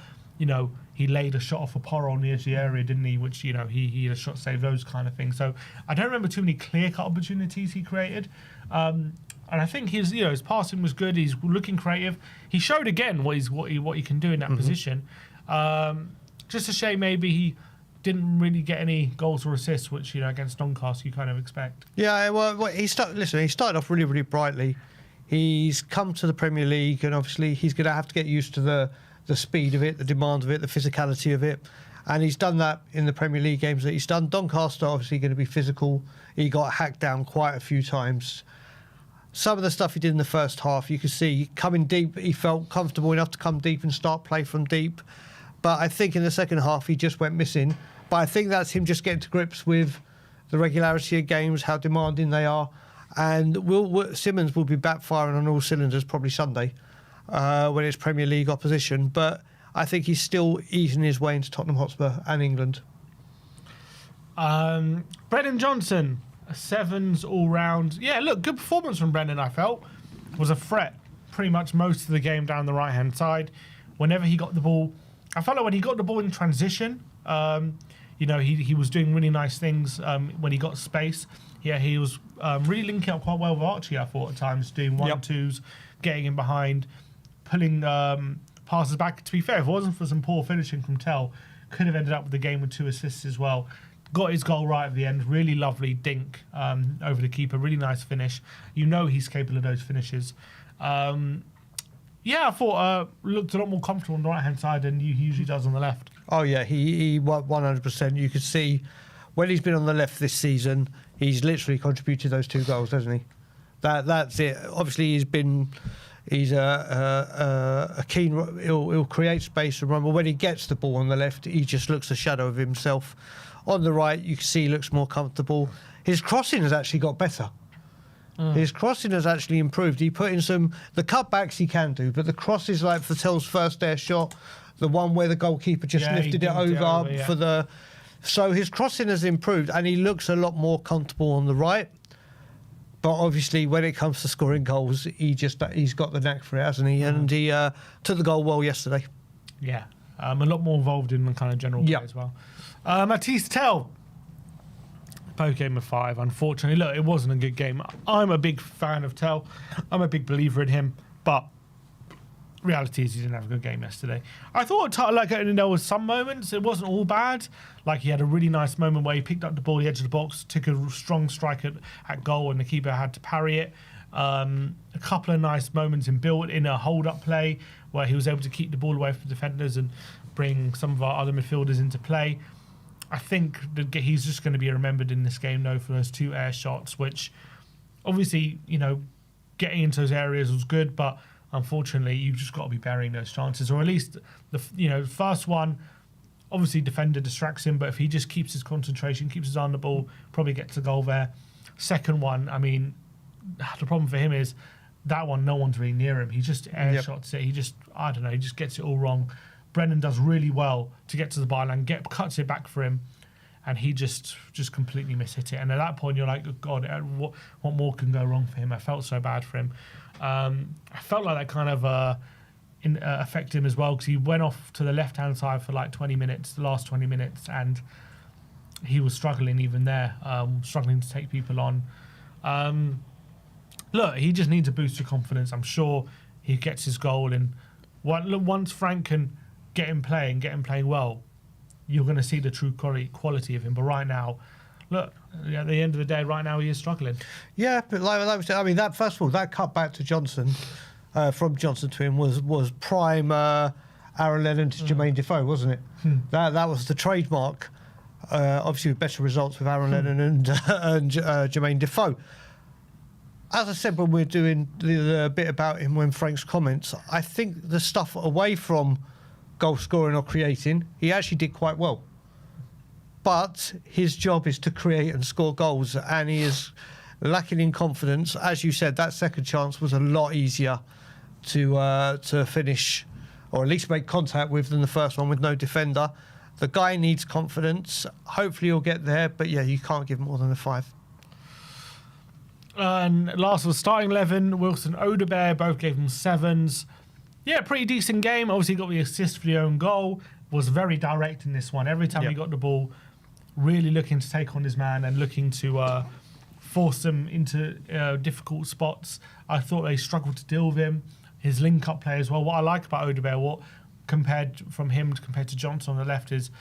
S1: he laid a shot off a Porro on the edge of the area, didn't he? Which he had a shot save, those kind of things. So I don't remember too many clear-cut opportunities he created. And I think his passing was good. He's looking creative. He showed again what he can do in that position. Just a shame maybe he didn't really get any goals or assists, which against Doncaster you kind of expect.
S2: Yeah, well, he started off really, really brightly. He's come to the Premier League, and obviously he's going to have to get used to the speed of it, the demand of it, the physicality of it. And he's done that in the Premier League games that he's done. Doncaster obviously going to be physical. He got hacked down quite a few times. Some of the stuff he did in the first half, you could see coming deep, he felt comfortable enough to come deep and start play from deep. But I think in the second half, he just went missing. But I think that's him just getting to grips with the regularity of games, how demanding they are. And Simons will be backfiring on all cylinders probably Sunday when it's Premier League opposition. But I think he's still easing his way into Tottenham Hotspur and England.
S1: Brennan Johnson, a 7s all round. Yeah, look, good performance from Brennan, I felt. Was a threat pretty much most of the game down the right-hand side. Whenever he got the ball, I felt like when he got the ball in transition, he was doing really nice things when he got space. Yeah, he was really linking up quite well with Archie, I thought, at times, doing 1-2s, getting in behind, pulling passes back. To be fair, if it wasn't for some poor finishing from Tell, could have ended up with the game with 2 assists as well. Got his goal right at the end. Really lovely dink over the keeper. Really nice finish. He's capable of those finishes. I thought looked a lot more comfortable on the right-hand side than he usually does on the left.
S2: Oh, yeah, he 100%. You could see when he's been on the left this season, he's literally contributed those 2 goals, hasn't he? That's it. Obviously, he's a keen. He'll create space and run, but when he gets the ball on the left, he just looks a shadow of himself. On the right, you can see he looks more comfortable. His crossing has actually got better. His crossing has actually improved. He put in the cutbacks he can do, but the crosses like Vattel's first air shot, the one where the goalkeeper just lifted it over for the. So his crossing has improved, and he looks a lot more comfortable on the right. But obviously, when it comes to scoring goals, he's got the knack for it, hasn't he? And he took the goal well yesterday.
S1: Yeah, a lot more involved in the kind of general play as well. Matisse Tell. Both game of 5. Unfortunately, look, it wasn't a good game. I'm a big fan of Tell. I'm a big believer in him, but reality is he didn't have a good game yesterday. I thought there was some moments. It wasn't all bad. Like he had a really nice moment where he picked up the ball at the edge of the box, took a strong strike at goal, and the keeper had to parry it. A couple of nice moments in a hold-up play where he was able to keep the ball away from defenders and bring some of our other midfielders into play. I think that he's just going to be remembered in this game, though, for those 2 air shots, which obviously, getting into those areas was good, but unfortunately, you've just got to be burying those chances, or at least the first one. Obviously, defender distracts him, but if he just keeps his concentration, keeps his eye on the ball, probably gets a goal there. Second one, I mean, the problem for him is that one, no one's really near him. He just air shots it. He just gets it all wrong. Brennan does really well to get to the byline, cuts it back for him, and he just completely mishit it. And at that point, you're like, oh God, what more can go wrong for him? I felt so bad for him. I felt like that kind of affected him as well, because he went off to the left-hand side for like 20 minutes, the last 20 minutes, and he was struggling even there, struggling to take people on. look, he just needs a boost of confidence. I'm sure he gets his goal, and once Frank can get him playing well, you're going to see the true quality of him. But right now, look, at the end of the day, right now he is struggling.
S2: Yeah, but like we said, I mean, that first of all, that cut back to Johnson, from Johnson to him was prime Aaron Lennon to Jermaine Defoe, wasn't it? That was the trademark. Obviously, with better results with Aaron Lennon and Jermaine Defoe. As I said when we're doing the bit about him, when Frank's comments, I think the stuff away from goal scoring or creating, he actually did quite well. But his job is to create and score goals, and he is lacking in confidence. As you said, that second chance was a lot easier to finish, or at least make contact with, than the first one with no defender. The guy needs confidence. Hopefully he'll get there, but yeah, you can't give more than a 5.
S1: And last was starting 11, Wilson, Odebear, both gave him 7s. Yeah, pretty decent game. Obviously got the assist for the own goal. Was very direct in this one. Every time he got the ball, really looking to take on his man and looking to force him into difficult spots. I thought they struggled to deal with him. His link-up play as well. What I like about Odebear, compared to Johnson on the left, is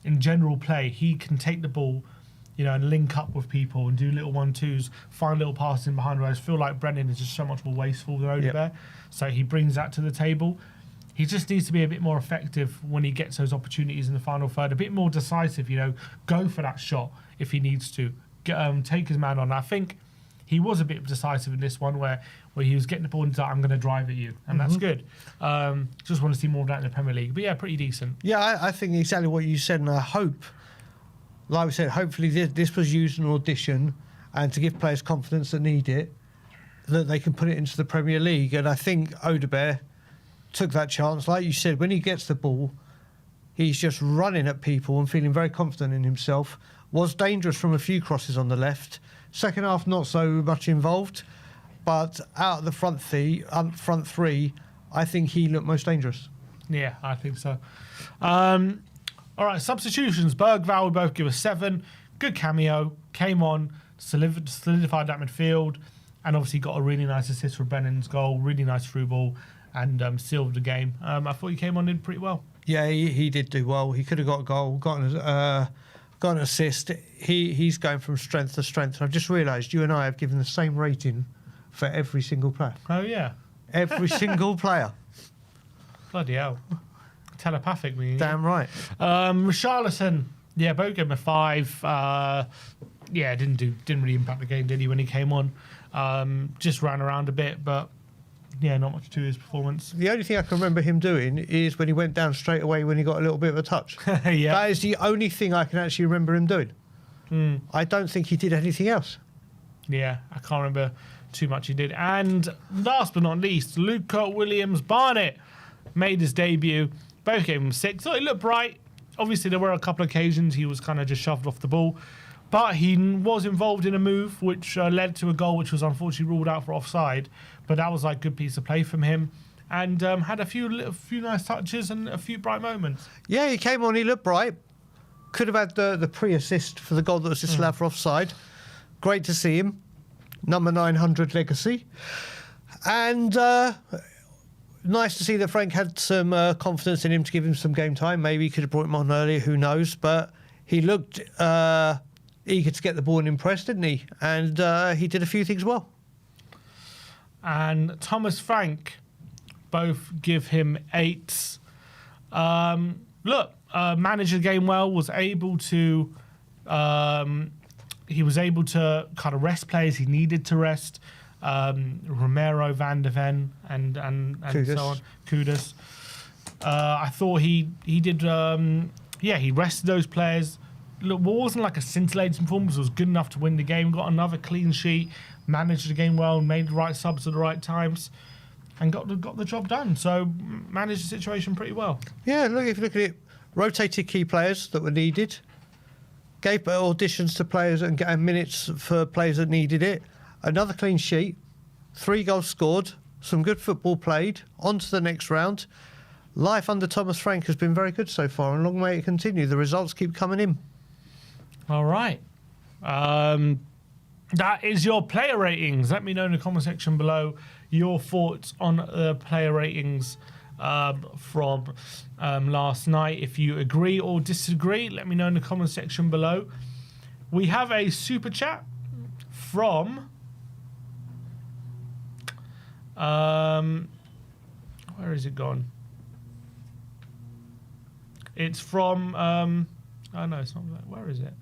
S1: in general play, he can take the ball, and link up with people and do little 1-2s, find little passes in behind. Whereas I feel like Brennan is just so much more wasteful than Odebear. So he brings that to the table. He just needs to be a bit more effective when he gets those opportunities in the final third, a bit more decisive, go for that shot if he needs to, take his man on. I think he was a bit decisive in this one where he was getting the ball and like, I'm going to drive at you, and that's good. Just want to see more of that in the Premier League. But yeah, pretty decent.
S2: Yeah, I think exactly what you said, and I hope, like we said, hopefully this was used in an audition and to give players confidence that need it, that they can put it into the Premier League. And I think Odebear took that chance. Like you said, when he gets the ball, he's just running at people and feeling very confident in himself. Was dangerous from a few crosses on the left. Second half, not so much involved. But out of the front three, I think he looked most dangerous.
S1: Yeah, I think so. All right, substitutions. Bergvall would both give a 7. Good cameo. Came on, solidified that midfield, and obviously got a really nice assist for Brennan's goal. Really nice through ball, and sealed the game. I thought he came on and did pretty well.
S2: Yeah, he did do well. He could have got a goal, got an assist. He's going from strength to strength. And I've just realised you and I have given the same rating for every single player.
S1: Oh, yeah.
S2: Every single player.
S1: Bloody hell. Telepathic.
S2: Damn right.
S1: Richarlison, yeah, both gave him a 5. Didn't really impact the game, did he, when he came on? Just ran around a bit, but yeah, not much to his performance.
S2: The only thing I can remember him doing is when he went down straight away when he got a little bit of a touch.
S1: Yeah.
S2: That is the only thing I can actually remember him doing. I don't think he did anything else.
S1: Yeah, I can't remember too much he did. And last but not least, Luca Williams-Barnett made his debut. Both gave him 6. Thought he looked bright. Obviously, there were a couple of occasions he was kind of just shoved off the ball. But he was involved in a move which led to a goal which was unfortunately ruled out for offside. But that was like a good piece of play from him. And had a few nice touches and a few bright moments.
S2: Yeah, he came on, he looked bright. Could have had the pre-assist for the goal that was just allowed for offside. Great to see him. Number 900 legacy. And nice to see that Frank had some confidence in him to give him some game time. Maybe he could have brought him on earlier, who knows. But he looked eager to get the ball and impress, didn't he? And he did a few things well.
S1: And Thomas Frank, both give him 8s. Managed the game well, was able to... he was able to kind of rest players he needed to rest. Romero, Van der Ven, and so on. Kudus. I thought he did... he rested those players. Look, it wasn't like a scintillating performance. It was good enough to win the game. Got another clean sheet. Managed the game well. Made the right subs at the right times. And got the job done. So managed the situation pretty well.
S2: Yeah, look, if you look at it, rotated key players that were needed. Gave auditions to players and minutes for players that needed it. Another clean sheet. 3 goals scored. Some good football played. On to the next round. Life under Thomas Frank has been very good so far, and long may it continue. The results keep coming in.
S1: All right. that is your player ratings. Let me know in the comment section below your thoughts on the player ratings from last night. If you agree or disagree, let me know in the comment section below. We have a super chat from where is it gone? It's from oh no, it's not that. Where is it?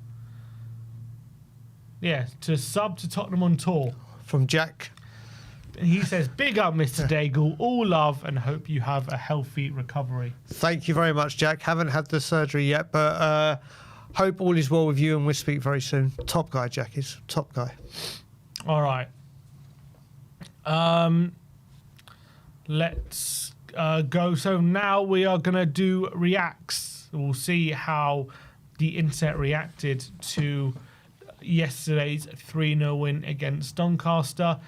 S1: Yeah, to sub to Tottenham on tour.
S2: From Jack.
S1: He says, big up, Mr. Daigle. All love and hope you have a healthy recovery.
S2: Thank you very much, Jack. Haven't had the surgery yet, but hope all is well with you and we'll speak very soon. Top guy, Jack is. Top guy.
S1: All right. Let's go. So now we are going to do reacts. We'll see how the internet reacted to yesterday's 3-0 win against Doncaster.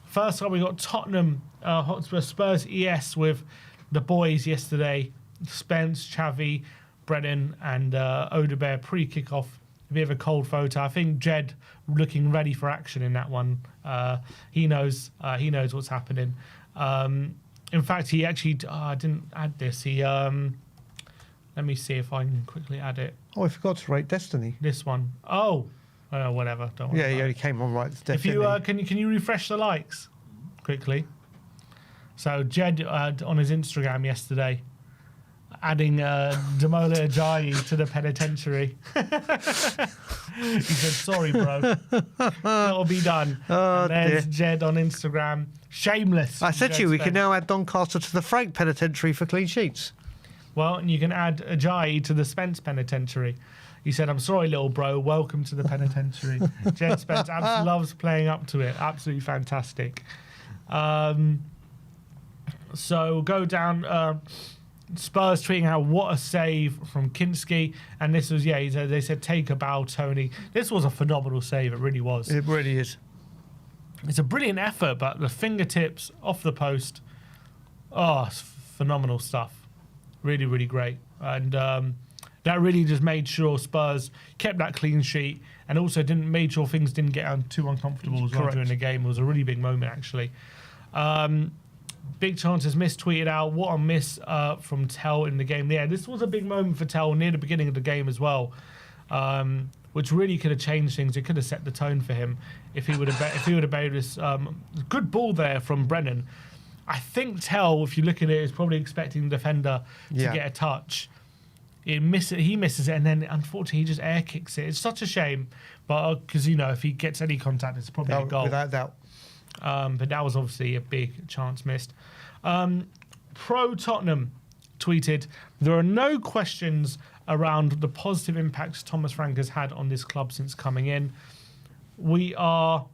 S1: First up, we got Tottenham Hotspur Spurs ES with the boys yesterday. Spence, Xavi, Brennan and Odebear pre-kickoff. A bit of a cold photo. I think Jed looking ready for action in that one. He knows what's happening. In fact, he actually... I didn't add this. He... let me see if I can quickly add it.
S2: Oh, I forgot to rate Destiny.
S1: This one. Oh, whatever. Don't worry.
S2: Yeah, he only came on right.
S1: If you can you refresh the likes quickly? So Jed on his Instagram yesterday, adding Demola Ajayi to the penitentiary. He said, "Sorry, bro, it'll be done."
S2: Oh,
S1: and there's
S2: dear.
S1: Jed on Instagram, shameless.
S2: I said to you,
S1: Jed
S2: we can
S1: Spence.
S2: now add Doncaster to the Frank penitentiary for clean sheets.
S1: Well, and you can add Ajayi to the Spence penitentiary. He said, "I'm sorry, little bro. Welcome to the penitentiary." Jed Spence absolutely loves playing up to it. Absolutely fantastic. So go down. Spurs tweeting out, "What a save from Kinski." And this was, they said, "Take a bow, Tony." This was a phenomenal save. It really was.
S2: It really is.
S1: It's a brilliant effort, but the fingertips off the post, it's phenomenal stuff. Really, really great. And that really just made sure Spurs kept that clean sheet and also made sure things didn't get too uncomfortable as well
S2: Correct.
S1: during the game. It was a really big moment, actually. Big chances missed tweeted out, "What a miss from Tell in the game." Yeah, this was a big moment for Tell near the beginning of the game as well, which really could have changed things. It could have set the tone for him if he would have made this good ball there from Brennan. I think Tell, if you look at it, is probably expecting the defender to get a touch. He misses it, and then unfortunately he just air kicks it. It's such a shame, but because if he gets any contact, it's probably a goal.
S2: Without doubt.
S1: But that was obviously a big chance missed. Pro Tottenham tweeted, "There are no questions around the positive impacts Thomas Frank has had on this club since coming in. We are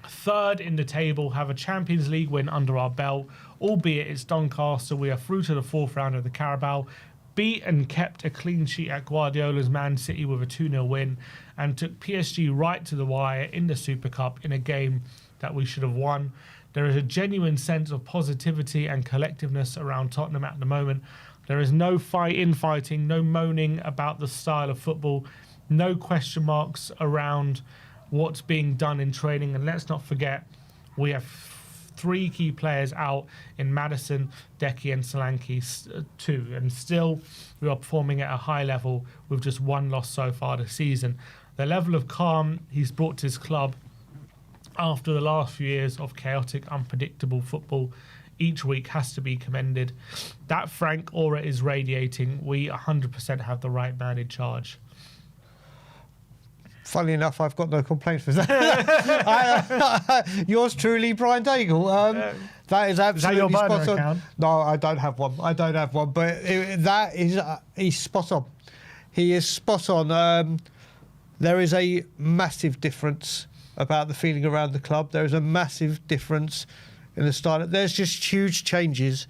S1: third in the table, have a Champions League win under our belt, albeit it's Doncaster. We are through to the fourth round of the Carabao, beat and kept a clean sheet at Guardiola's Man City with a 2-0 win, and took PSG right to the wire in the Super Cup in a game that we should have won. There is a genuine sense of positivity and collectiveness around Tottenham at the moment. There is no infighting, no moaning about the style of football, no question marks around what's being done in training. And let's not forget, we have 3 key players out in Maddison, Decky and Solanke too. And still, we are performing at a high level with just 1 loss so far this season. The level of calm he's brought to his club after the last few years of chaotic, unpredictable football each week has to be commended. That Frank aura is radiating. We 100% have the right man in charge."
S2: Funnily enough, I've got no complaints with that. Yours truly, Brian Daigle. That is absolutely
S1: your burner
S2: spot on.
S1: account?
S2: No, I don't have one. But that is he's spot on. He is spot on. There is a massive difference about the feeling around the club. There is a massive difference in the style. There's just huge changes,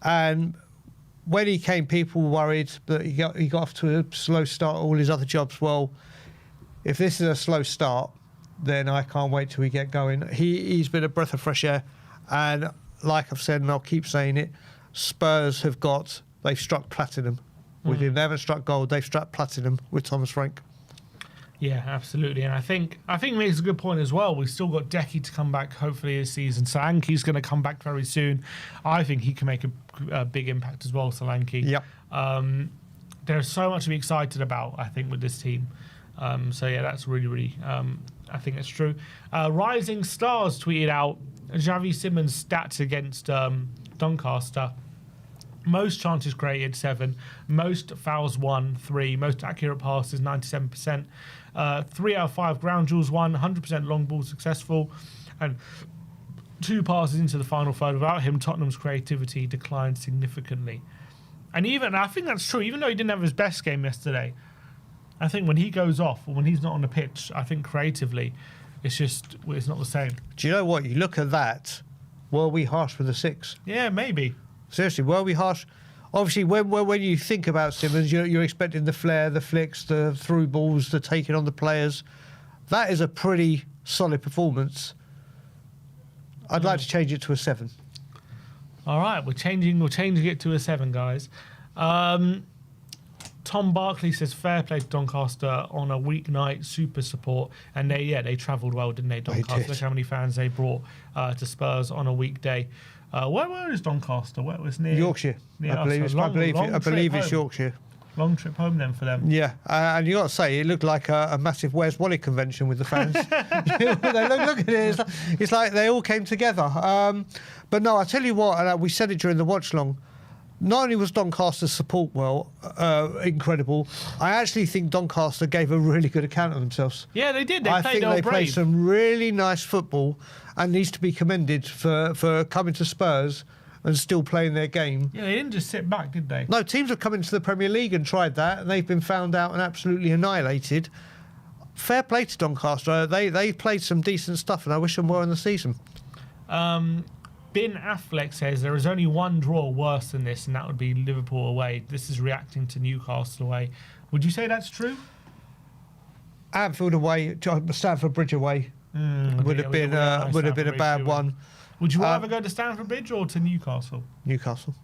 S2: and when he came, people were worried that he got off to a slow start. All his other jobs, well. If this is a slow start, then I can't wait till we get going. He's been a breath of fresh air. And like I've said, and I'll keep saying it, Spurs they've struck platinum with him. They haven't struck gold, they've struck platinum with Thomas Frank.
S1: Yeah, absolutely. And I think he makes a good point as well. We've still got Decky to come back hopefully this season. Solanke's going to come back very soon. I think he can make a big impact as well, Solanke.
S2: Yep.
S1: There's so much to be excited about, I think, with this team. So yeah, that's really, I think it's true. Rising Stars tweeted out Xavi Simons' stats against Doncaster. Most chances created, 7. Most fouls, 1, 3. Most accurate passes, 97%. 3 out of 5 ground duels won, 100% long ball successful. And 2 passes into the final third. Without him, Tottenham's creativity declined significantly. And I think that's true, even though he didn't have his best game yesterday, I think when he goes off, or when he's not on the pitch, I think creatively, it's not the same.
S2: Do you know what? You look at that, were we harsh with the 6?
S1: Yeah, maybe.
S2: Seriously, were we harsh? Obviously, when you think about Simons, you're expecting the flair, the flicks, the through balls, the taking on the players. That is a pretty solid performance. I'd like to change it to a 7.
S1: All right, we're changing it to a 7, guys. Tom Barkley says fair play to Doncaster on a weeknight, super support, and they travelled well, didn't they? Doncaster, look how many fans they brought to Spurs on a weekday. Where is Doncaster? Where was near
S2: Yorkshire? I believe it's Yorkshire.
S1: Long trip home then for them.
S2: Yeah, and you got to say it looked like a massive Where's Wally convention with the fans. look at it. It's like they all came together. But no, I tell you what, and we said it during the watch long. Not only was Doncaster's support incredible, I actually think Doncaster gave a really good account of themselves.
S1: Yeah, they did.
S2: I think they played some really nice football and needs to be commended for coming to Spurs and still playing their game.
S1: Yeah, they didn't just sit back, did they?
S2: No, teams have come into the Premier League and tried that, and they've been found out and absolutely annihilated. Fair play to Doncaster. They played some decent stuff, and I wish them well in the season.
S1: Bin Affleck says there is only one draw worse than this, and that would be Liverpool away. This is reacting to Newcastle away. Would you say that's true?
S2: Anfield away, Stamford Bridge away would have been a bad one.
S1: Would you rather go to Stamford Bridge or to Newcastle?
S2: Newcastle.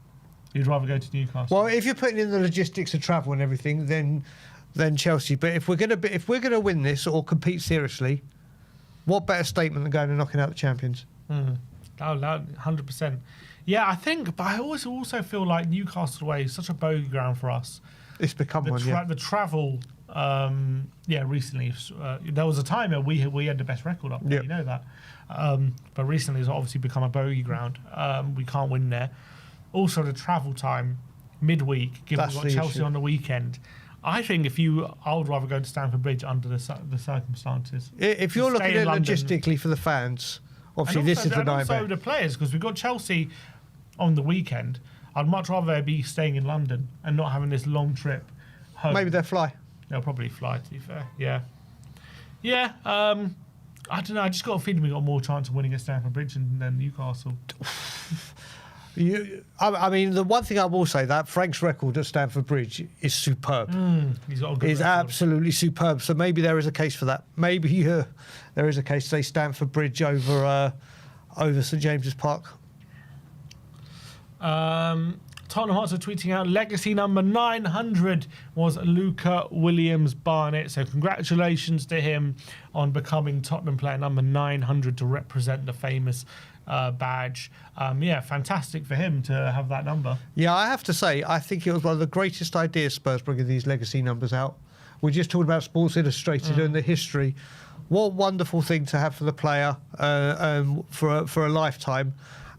S1: You'd rather go to Newcastle.
S2: Well, if you're putting in the logistics of travel and everything, then Chelsea. But if we're gonna win this or compete seriously, what better statement than going and knocking out the champions?
S1: 100%. Yeah, I think, but I always also feel like Newcastle away is such a bogey ground for us.
S2: It's become one.
S1: The travel, recently there was a time where we had the best record up there, you know that. But recently it's obviously become a bogey ground. We can't win there. Also, the travel time midweek, given we've got Chelsea on the weekend. I think I would rather go to Stamford Bridge under the circumstances.
S2: If you're looking at logistically for the fans, obviously this is the nightmare. And
S1: also the players, because we've got Chelsea on the weekend. I'd much rather be staying in London and not having this long trip home.
S2: Maybe they'll fly.
S1: They'll probably fly, to be fair. Yeah. Yeah, I don't know. I just got a feeling we got more chance of winning at Stamford Bridge than Newcastle.
S2: I mean, the one thing I will say, that Frank's record at Stamford Bridge is superb.
S1: He's got a good record.
S2: Absolutely superb. So maybe there is a case for that. Maybe there is a case to say Stamford Bridge over St James's Park.
S1: Tottenham Hotspur tweeting out legacy number 900 was Luca Williams-Barnett. So congratulations to him on becoming Tottenham player number 900 to represent the famous badge. Fantastic for him to have that number. Yeah,
S2: I have to say, I think it was one of the greatest ideas, Spurs bringing these legacy numbers out. We just talked about Sports Illustrated and the history. What a wonderful thing to have for the player for a lifetime.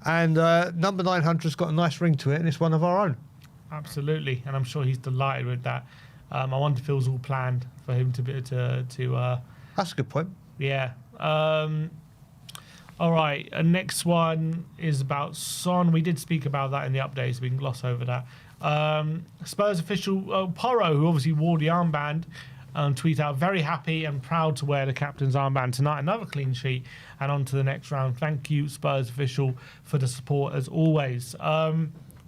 S2: And number 900's got a nice ring to it, and it's one of our own.
S1: Absolutely, and I'm sure he's delighted with that. I wonder if it was all planned for him to be to.
S2: That's a good point.
S1: Yeah. All right. Next one is about Son. We did speak about that in the update, so we can gloss over that. Spurs official Porro, who obviously wore the armband, tweet out, very happy and proud to wear the captain's armband tonight. Another clean sheet and on to the next round. Thank you, Spurs official, for the support as always.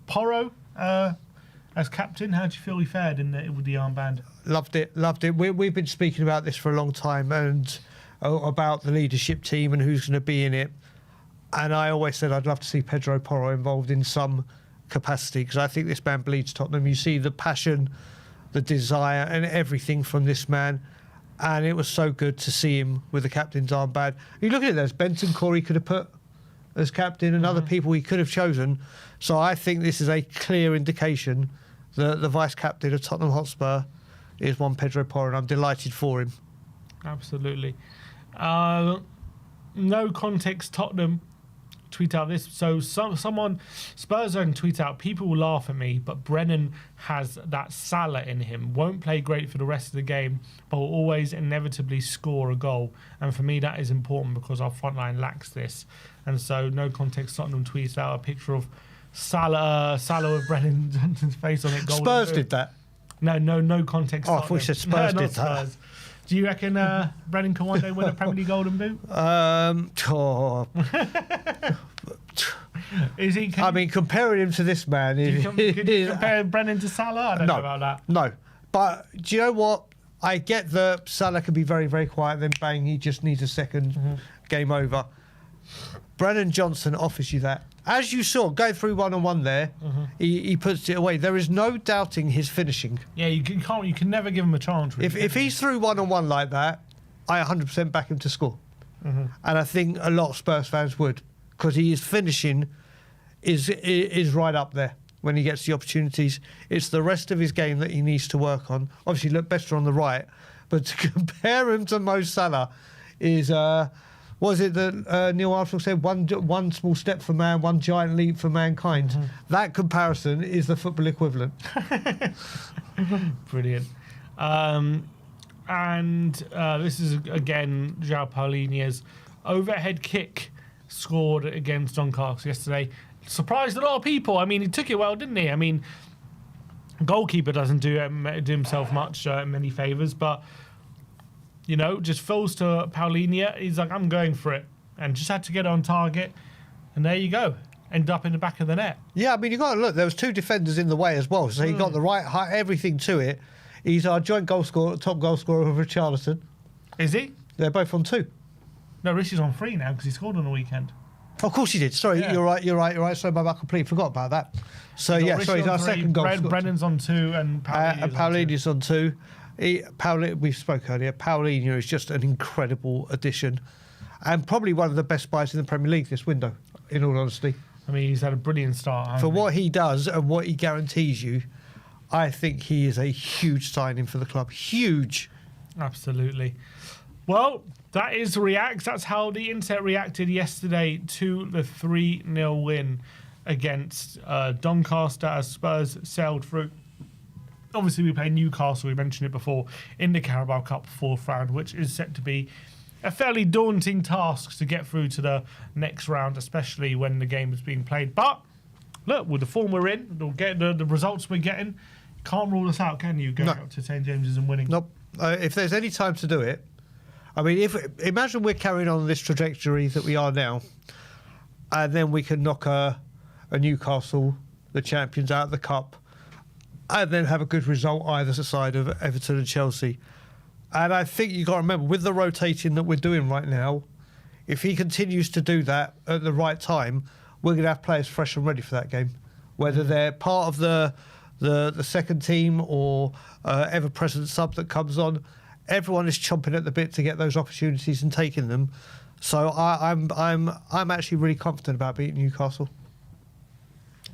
S1: Porro, as captain, how do you feel he fared with the armband?
S2: Loved it. We've been speaking about this for a long time and about the leadership team and who's going to be in it. And I always said I'd love to see Pedro Porro involved in some capacity, because I think this man bleeds Tottenham. You see the passion, the desire and everything from this man. And it was so good to see him with the captain's armband. You look at it, there's Benton Corey could have put as captain and other people he could have chosen. So I think this is a clear indication that the vice captain of Tottenham Hotspur is one Pedro Porro, and I'm delighted for him.
S1: Absolutely. No context Tottenham tweet out this. So someone, Spurs Zone tweet out, people will laugh at me, but Brennan has that Salah in him. Won't play great for the rest of the game, but will always inevitably score a goal. And for me, that is important because our front line lacks this. And so no context Tottenham tweets out a picture of Salah with Brennan Johnson's face on it.
S2: Spurs did that.
S1: No context.
S2: Oh, I thought you said Spurs did that.
S1: Do you reckon Brennan can one day win a Premier League Golden Boot? Is he?
S2: I mean, comparing him to this man,
S1: could you compare Brennan to Salah? I don't know about that.
S2: No, but do you know what? I get that Salah can be very, very quiet. Then bang, he just needs a second. Game over. Brennan Johnson offers you that. As you saw, going through one-on-one there, he puts it away. There is no doubting his finishing.
S1: Yeah, you can never give him a chance. Really,
S2: if he's through one-on-one like that, I 100% back him to score. And I think a lot of Spurs fans would, because his finishing is right up there when he gets the opportunities. It's the rest of his game that he needs to work on. Obviously, look better on the right, but to compare him to Mo Salah is... what was it that Neil Armstrong said? One small step for man, one giant leap for mankind. That comparison is the football equivalent.
S1: Brilliant. And this is, again, João Paulinia's overhead kick scored against Doncaster yesterday. Surprised a lot of people. I mean, he took it well, didn't he? I mean, goalkeeper doesn't do himself many favours, but... You know, just falls to Paulinia. He's like, I'm going for it. And just had to get on target. And there you go. End up in the back of the net.
S2: Yeah, I mean, you got to look. There was two defenders in the way as well. So he got the right height, everything to it. He's our joint goal scorer, top goal scorer with Richarlison.
S1: Is he?
S2: They're both on 2.
S1: No, Rishi's on 3 now because he scored on the weekend.
S2: Of course he did. Sorry,
S1: Yeah.
S2: You're right. Sorry, I completely forgot about that. So, yeah,
S1: Rishi
S2: sorry, he's
S1: on
S2: our
S1: 3,
S2: second goal scorer.
S1: Brennan's on 2 and
S2: Paulinia's on 2. We spoke earlier. Paulinho is just an incredible addition, and probably one of the best buys in the Premier League this window. In all honesty,
S1: I mean, he's had a brilliant start.
S2: For what he does and what he guarantees you, I think he is a huge signing for the club. Huge.
S1: Absolutely. Well, that is React. That's how the internet reacted yesterday to the 3-0 win against Doncaster as Spurs sailed through. Obviously, we play Newcastle, we mentioned it before, in the Carabao Cup 4th round, which is set to be a fairly daunting task to get through to the next round, especially when the game is being played. But, look, with the form we're in, we'll get the results we're getting. Can't rule us out, can you, going up to St James's and winning?
S2: Nope. If there's any time to do it, I mean, imagine we're carrying on this trajectory that we are now, and then we can knock a Newcastle, the champions, out of the Cup, and then have a good result either side of Everton and Chelsea. And I think you've got to remember, with the rotating that we're doing right now, if he continues to do that at the right time, we're going to have players fresh and ready for that game. Whether they're part of the second team or ever-present sub that comes on, everyone is chomping at the bit to get those opportunities and taking them. So I'm actually really confident about beating Newcastle.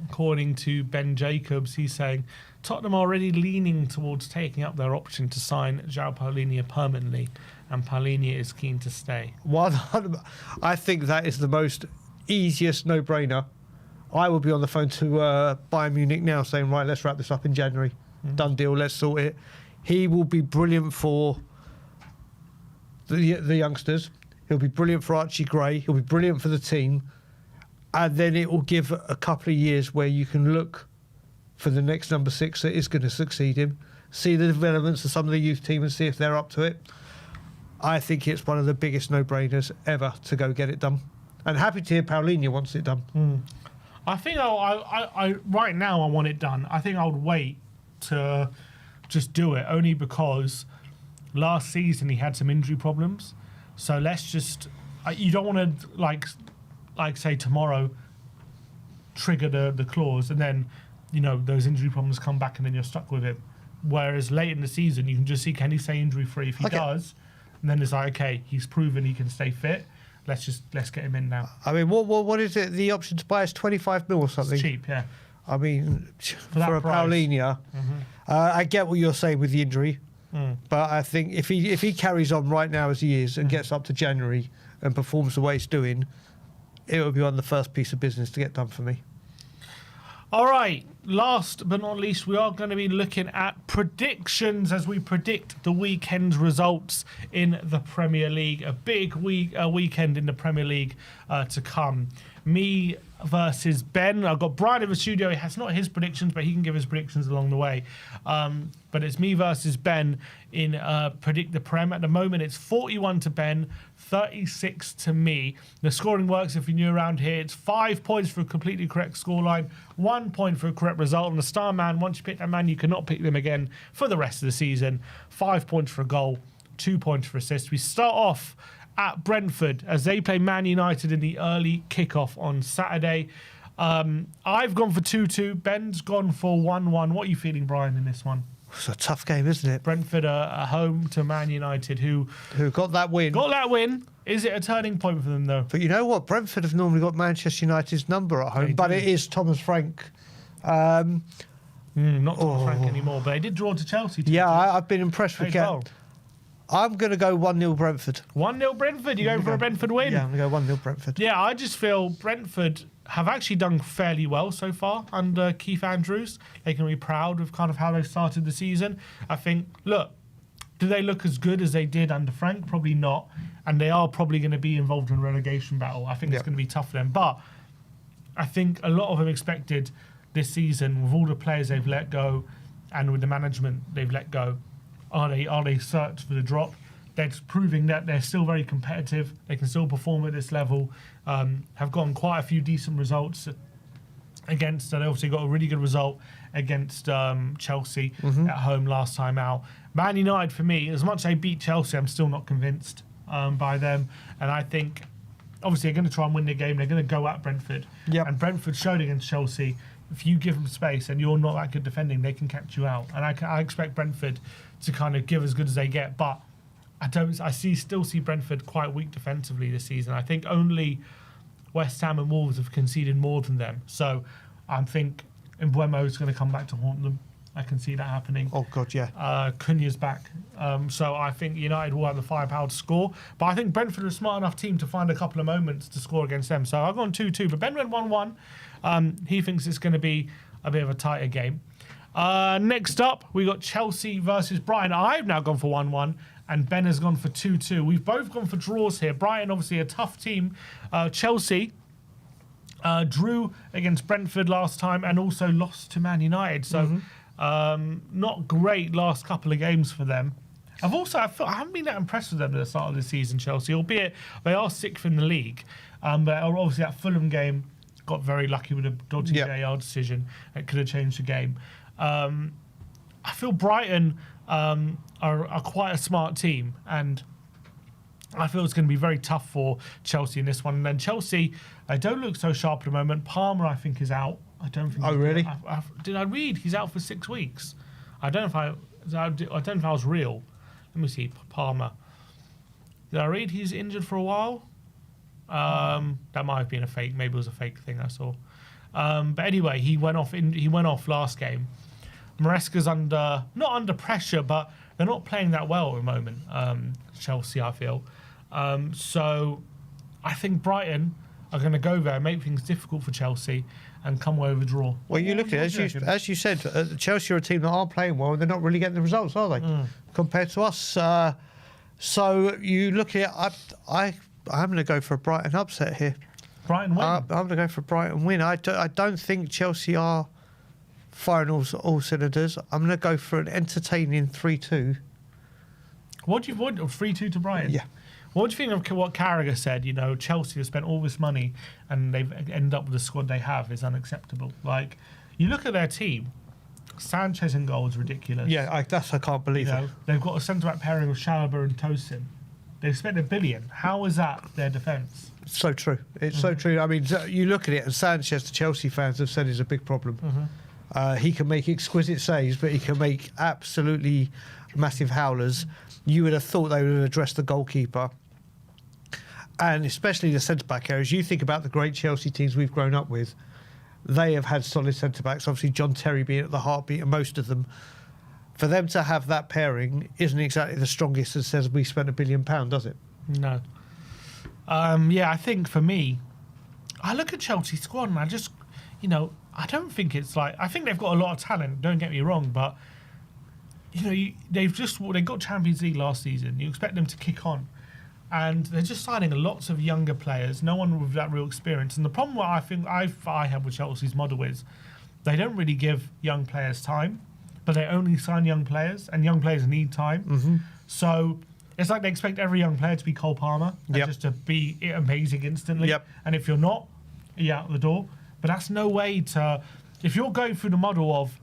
S1: According to Ben Jacobs, he's saying Tottenham are already leaning towards taking up their option to sign João Paulinho permanently, and Paulinho is keen to stay.
S2: I think that is the most easiest no-brainer. I will be on the phone to Bayern Munich now saying, right, let's wrap this up in January. Done deal, let's sort it. He will be brilliant for the youngsters. He'll be brilliant for Archie Gray. He'll be brilliant for the team. And then it will give a couple of years where you can look for the next number 6 that is going to succeed him, see the developments of some of the youth team and see if they're up to it. I think it's one of the biggest no-brainers ever to go get it done. And happy to hear Paulinho wants it done.
S1: I think I right now I want it done. I think I would wait to just do it, only because last season he had some injury problems. So let's just... You don't want to, like say tomorrow, trigger the clause, and then those injury problems come back and then you're stuck with it. Whereas late in the season, you can just see, can he stay injury free? If he does, and then it's like, okay, he's proven he can stay fit. Let's get him in now.
S2: I mean, what is it? The option to buy is 25 mil or something.
S1: It's cheap, yeah.
S2: I mean, for a
S1: price.
S2: Paulinho, I get what you're saying with the injury, but I think if he carries on right now as he is and gets up to January and performs the way he's doing, it will be on the first piece of business to get done for me.
S1: All right, last but not least, we are going to be looking at predictions as we predict the weekend's results in the Premier League. A big weekend in the Premier League to come. Me versus Ben. I've got Brian in the studio. He has not his predictions, but he can give his predictions along the way. But it's me versus Ben in Predict the Prem. At the moment, it's 41 to Ben, 36 to me. The scoring works, if you're new around here, it's 5 points for a completely correct scoreline, 1 point for a correct result. And the star man, once you pick that man, you cannot pick them again for the rest of the season. 5 points for a goal, 2 points for assist. We start off at Brentford as they play Man United in the early kickoff on Saturday. I've gone for 2-2. Ben's gone for 1-1. What are you feeling, Brian, in this one?
S2: It's a tough game, isn't it?
S1: Brentford are home to Man United, who
S2: got that win.
S1: Got that win. Is it a turning point for them, though?
S2: But you know what? Brentford have normally got Manchester United's number at home, but it is Thomas Frank.
S1: Not Thomas Frank anymore, but they did draw to Chelsea.
S2: Yeah, I've been impressed with Gat. I'm going to go 1-0 Brentford.
S1: 1-0 Brentford? You going for a Brentford win?
S2: Yeah, I'm going to go 1-0 Brentford.
S1: Yeah, I just feel Brentford have actually done fairly well so far under Keith Andrews. They can be proud of kind of how they started the season. I think, look, do they look as good as they did under Frank? Probably not. And they are probably going to be involved in a relegation battle. I think it's going to be tough for them. But I think a lot of them expected this season, with all the players they've let go and with the management they've let go, are they searched for the drop? They're proving that they're still very competitive. They can still perform at this level. Have gotten quite a few decent results against. They obviously got a really good result against Chelsea at home last time out. Man United, for me, as much as they beat Chelsea, I'm still not convinced by them. And I think, obviously, they're going to try and win the game. They're going to go at Brentford. Yep. And Brentford showed against Chelsea, if you give them space and you're not that good defending, they can catch you out. And I expect Brentford to kind of give as good as they get. But I still see Brentford quite weak defensively this season. I think only West Ham and Wolves have conceded more than them. So I think Mbeumo is going to come back to haunt them. I can see that happening.
S2: Oh, God, yeah.
S1: Cunha's back. So I think United will have the firepower to score. But I think Brentford are a smart enough team to find a couple of moments to score against them. So I've gone 2-2. But Ben went 1-1. He thinks it's going to be a bit of a tighter game. Next up, we got Chelsea versus Brighton. I've now gone for 1-1. And Ben has gone for 2-2. We've both gone for draws here. Brighton, obviously, a tough team. Chelsea drew against Brentford last time and also lost to Man United. So not great last couple of games for them. I haven't been that impressed with them at the start of the season, Chelsea, albeit they are 6th in the league. But obviously that Fulham game got very lucky with a dodgy VAR decision. It could have changed the game. I feel Brighton are quite a smart team, and I feel it's going to be very tough for Chelsea in this one. And then Chelsea, they don't look so sharp at the moment. Palmer, I think, is out. I don't think.
S2: Oh, really?
S1: Did I read he's out for 6 weeks? I don't know if I was real. Let me see. Palmer. Did I read he's injured for a while? That might have been a fake. Maybe it was a fake thing I saw. But anyway, he went off last game. Maresca's not under pressure, but they're not playing that well at the moment. Chelsea, I feel. So I think Brighton are going to go there, make things difficult for Chelsea, and come away with a draw.
S2: Well, you look at it, as you said, Chelsea are a team that aren't playing well, and they're not really getting the results, are they? Compared to us. So you look at it, I'm going to go for a Brighton upset here.
S1: Brighton win?
S2: I'm going to go for a Brighton win. I don't think Chelsea are firing all cylinders. I'm going to go for an entertaining 3-2.
S1: What do you want? 3-2 to Brighton?
S2: Yeah.
S1: What do you think of what Carragher said? You know, Chelsea have spent all this money and they've ended up with the squad they have is unacceptable. Like, you look at their team, Sanchez in goal is ridiculous.
S2: Yeah, I can't believe it.
S1: They've got a centre-back pairing of Chalobah and Tosin. They've spent $1 billion. How is that their defence?
S2: So true. It's so true. I mean, you look at it, and Sanchez, the Chelsea fans have said, is a big problem. He can make exquisite saves, but he can make absolutely massive howlers. You would have thought they would have addressed the goalkeeper. And especially the centre-back areas. You think about the great Chelsea teams we've grown up with. They have had solid centre-backs. Obviously, John Terry being at the heartbeat of most of them. For them to have that pairing isn't exactly the strongest that says we spent £1 billion, does it?
S1: No. Yeah, I think for me, I look at Chelsea's squad and I just, I don't think it's like... I think they've got a lot of talent, don't get me wrong, but, they've got Champions League last season. You expect them to kick on. And they're just signing lots of younger players, no one with that real experience. And the problem what I think I have with Chelsea's model is they don't really give young players time, but they only sign young players, and young players need time. Mm-hmm. So it's like they expect every young player to be Cole Palmer and just to be amazing instantly. Yep. And if you're not, you're out the door. But that's no way to... If you're going through the model of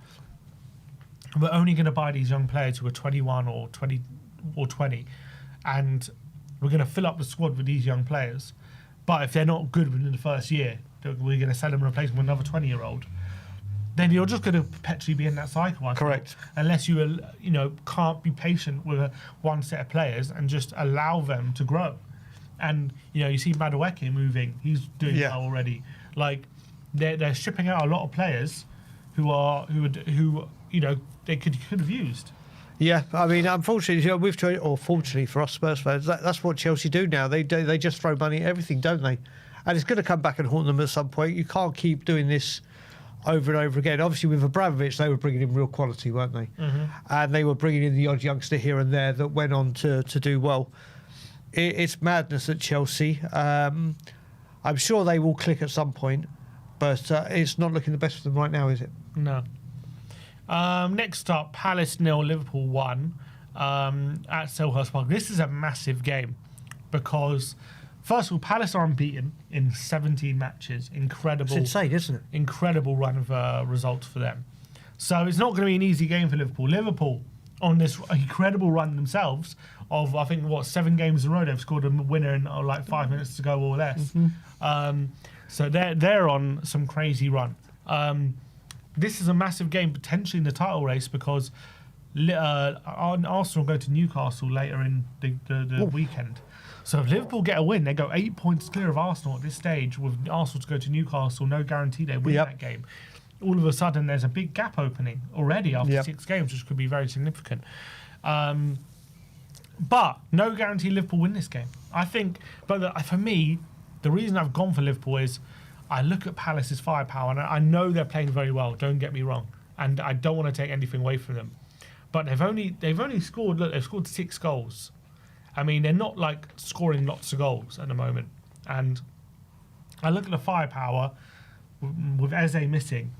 S1: we're only going to buy these young players who are 21 or 20, and we're going to fill up the squad with these young players, but if they're not good within the first year, we're going to sell them and replace them with another 20-year-old, then you're just going to perpetually be in that cycle.
S2: Correct.
S1: Unless you, can't be patient with one set of players and just allow them to grow. And, you see Madueke moving. He's doing well already. Like, they're shipping out a lot of players who they could have used.
S2: Yeah, I mean, unfortunately, or fortunately for us Spurs fans, that's what Chelsea do now. They just throw money at everything, don't they? And it's going to come back and haunt them at some point. You can't keep doing this over and over again. Obviously, with Abramovich, they were bringing in real quality, weren't they? Mm-hmm. And they were bringing in the odd youngster here and there that went on to do well. It's madness at Chelsea. I'm sure they will click at some point, but it's not looking the best for them right now, is it?
S1: No. Next up, Palace 0, Liverpool 1 at Selhurst Park. This is a massive game because, first of all, Palace are unbeaten in 17 matches. Incredible.
S2: It's insane, isn't it?
S1: Incredible run of results for them. So it's not going to be an easy game for Liverpool. Liverpool, on this incredible run themselves of, I think, 7 games in a row, they've scored a winner in 5 minutes to go or less. Mm-hmm. So they're on some crazy run. This is a massive game, potentially in the title race, because Arsenal go to Newcastle later in the weekend. So if Liverpool get a win, they go 8 points clear of Arsenal at this stage, with Arsenal to go to Newcastle, no guarantee they win that game. All of a sudden, there's a big gap opening already after 6 games, which could be very significant. But no guarantee Liverpool win this game. I think, but for me, the reason I've gone for Liverpool is I look at Palace's firepower, and I know they're playing very well. Don't get me wrong, and I don't want to take anything away from them. But they've only scored. Look, they've scored 6 goals. I mean, they're not like scoring lots of goals at the moment. And I look at the firepower with Eze missing.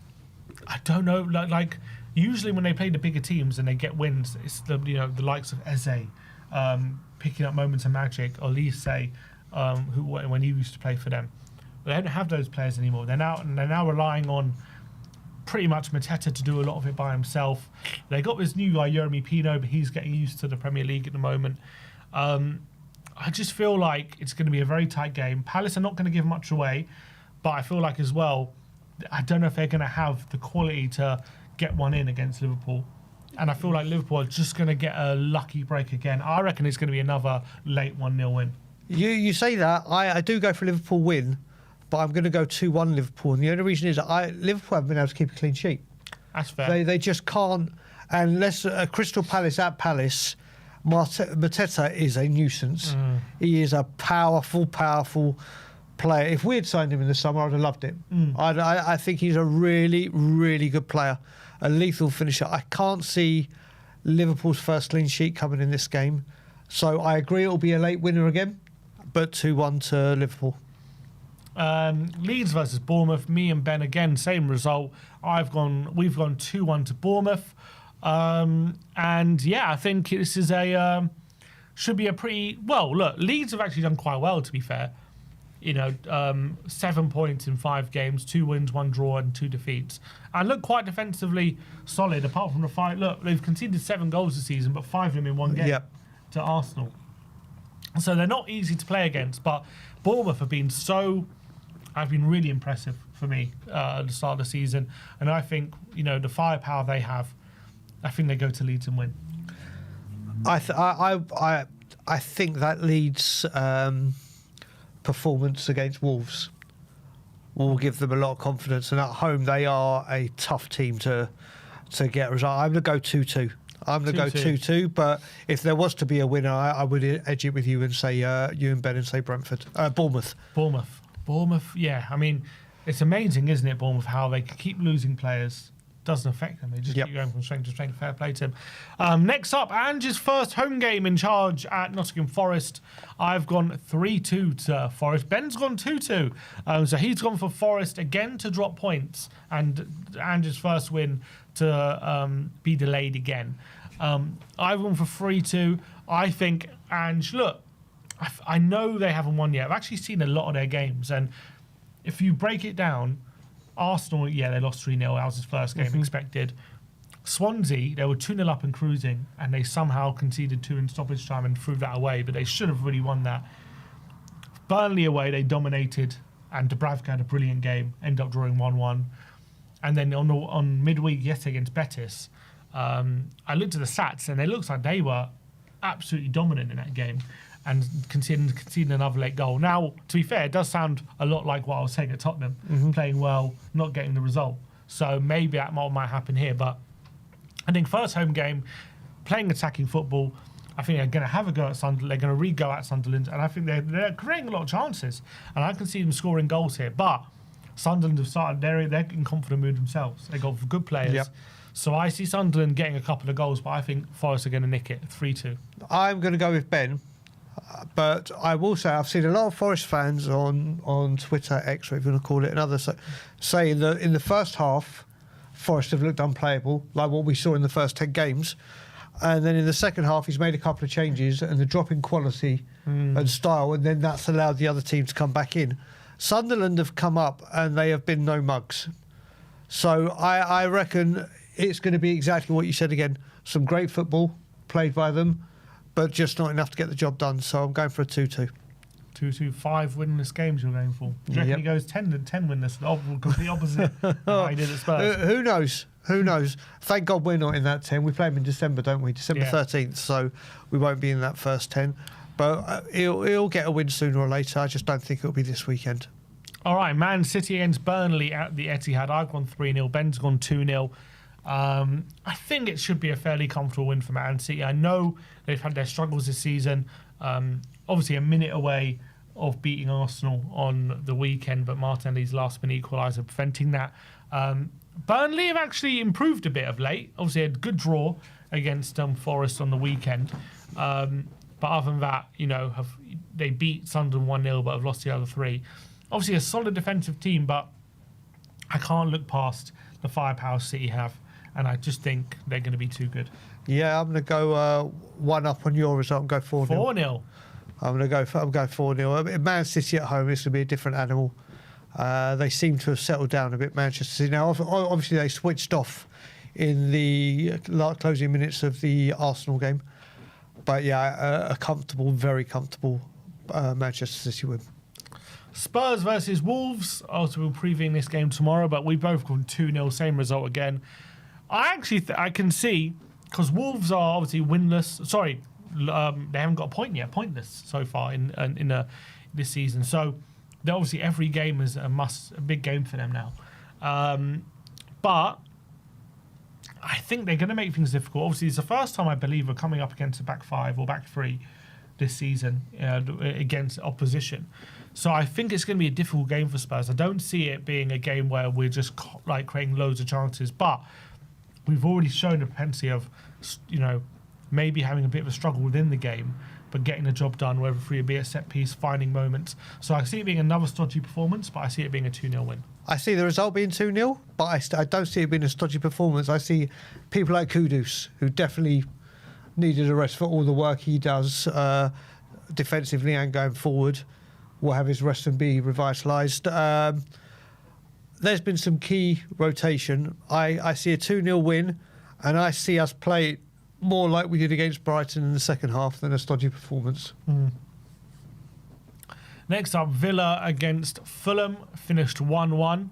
S1: I don't know. Like usually when they play the bigger teams and they get wins, it's the likes of Eze picking up moments of magic, or Lise, who when he used to play for them. They don't have those players anymore. They're now relying on pretty much Mateta to do a lot of it by himself. They got this new guy, Yeremy Pino, but he's getting used to the Premier League at the moment. I just feel like it's going to be a very tight game. Palace are not going to give much away, but I feel like as well, I don't know if they're going to have the quality to get one in against Liverpool. And I feel like Liverpool are just going to get a lucky break again. I reckon it's going to be another late 1-0 win. You say that. I do go for Liverpool win, but I'm going to go 2-1 Liverpool. And the only reason is Liverpool haven't been able to keep a clean sheet. That's fair.
S2: They just can't. Unless Crystal Palace at Palace, Mateta is a nuisance. He is a powerful player. If we had signed him in the summer, I'd have loved it. I think he's a really, really good player. A lethal finisher. I can't see Liverpool's first clean sheet coming in this game. So I agree it'll be a late winner again, but 2-1 to Liverpool.
S1: Leeds versus Bournemouth. Me and Ben again, same result. We've gone 2-1 to Bournemouth. And yeah, I think this is should be a pretty look. Leeds have actually done quite well, to be fair. 7 points in 5 games, 2 wins, 1 draw, and 2 defeats, and look quite defensively solid. Apart from the fight, look, they've conceded 7 goals this season, but 5 of them in one game to Arsenal. So they're not easy to play against. But Bournemouth have been so have been really impressive for me at the start of the season. And I think, the firepower they have, I think they go to Leeds and win.
S2: I think that Leeds performance against Wolves will give them a lot of confidence. And at home, they are a tough team to get a result. I'm going to go 2-2. I'm going to go 2-2, but if there was to be a winner, I would edge it with you and say you and Ben and say Bournemouth.
S1: Bournemouth, yeah. I mean, it's amazing, isn't it, Bournemouth, how they keep losing players. Doesn't affect them. They just keep going from strength to strength. Fair play to him. Next up, Ange's first home game in charge at Nottingham Forest. I've gone 3-2 to Forest. Ben's gone 2-2. So he's gone for Forest again to drop points, and Ange's first win to be delayed again. I've gone for 3-2. I think, Ange, look, I know they haven't won yet. I've actually seen a lot of their games, and if you break it down, Arsenal, they lost 3-0. That was his first game, expected. Swansea, they were 2-0 up and cruising, and they somehow conceded 2 in stoppage time and threw that away, but they should have really won that. Burnley away, they dominated, and Dubravka had a brilliant game, ended up drawing 1-1. And then on midweek yesterday against Betis, I looked at the stats, and it looks like they were absolutely dominant in that game and conceding another late goal. Now, to be fair, it does sound a lot like what I was saying at Tottenham, playing well, not getting the result. So maybe that might happen here. But I think first home game, playing attacking football, I think they're going to have a go at Sunderland. They're going to re-go at Sunderland, and I think they're creating a lot of chances. And I can see them scoring goals here. But Sunderland have started, they're in confident mood themselves. They got good players. Yep. So I see Sunderland getting a couple of goals, but I think Forest are going to nick it, 3-2. I'm
S2: going to go with Ben. But I will say I've seen a lot of Forest fans on Twitter, X, whatever you want to call it, and others saying that in the first half, Forest have looked unplayable, like what we saw in the first 10 games. And then in the second half, he's made a couple of changes and the drop in quality and style, and then that's allowed the other team to come back in. Sunderland have come up and they have been no mugs. So I reckon it's going to be exactly what you said again. Some great football played by them, but just not enough to get the job done. So I'm going for a 2-2.
S1: 2-2, 5 winless games you're going for. Do you reckon he goes 10 winless? The complete opposite of how he did at Spurs.
S2: Who knows? Who knows? Thank God we're not in that 10. We play him in December, don't we? December 13th, so we won't be in that first 10. But he'll get a win sooner or later. I just don't think it'll be this weekend.
S1: All right, Man City against Burnley at the Etihad. I've gone 3-0. Ben's gone 2-0. I think it should be a fairly comfortable win for Man City. I know they've had their struggles this season. Obviously, a minute away of beating Arsenal on the weekend, but Martinelli's last-minute equaliser preventing that. Burnley have actually improved a bit of late. Obviously, a good draw against Forest on the weekend. But other than that, they beat Sunderland 1-0, but have lost the other 3. Obviously, a solid defensive team, but I can't look past the firepower City have, and I just think they're going to be too good.
S2: Yeah, I'm going to go 1 up on your result and go 4-0.
S1: 4-0.
S2: I'm going 4-0. Man City at home, this will be a different animal. They seem to have settled down a bit, Manchester City. Now, obviously, they switched off in the closing minutes of the Arsenal game. But yeah, a comfortable, very comfortable Manchester City win.
S1: Spurs versus Wolves. Also, we'll previewing this game tomorrow, but we both gone 2-0, same result again. I actually I can see, because Wolves are obviously winless. Sorry, they haven't got a point yet, pointless so far in this season. So obviously every game is a big game for them now. But I think they're going to make things difficult. Obviously, it's the first time I believe we're coming up against a back 5 or back 3 this season against opposition. So I think it's going to be a difficult game for Spurs. I don't see it being a game where we're just creating loads of chances, but we've already shown a propensity of, maybe having a bit of a struggle within the game, but getting the job done, whether through a set piece, finding moments. So I see it being another stodgy performance, but I see it being a 2-0 win.
S2: I see the result being 2-0, but I don't see it being a stodgy performance. I see people like Kudus, who definitely needed a rest for all the work he does defensively and going forward, will have his rest and be revitalised. There's been some key rotation. I see a 2-0 win, and I see us play more like we did against Brighton in the second half than a stodgy performance.
S1: Next up, Villa against Fulham, finished 1-1.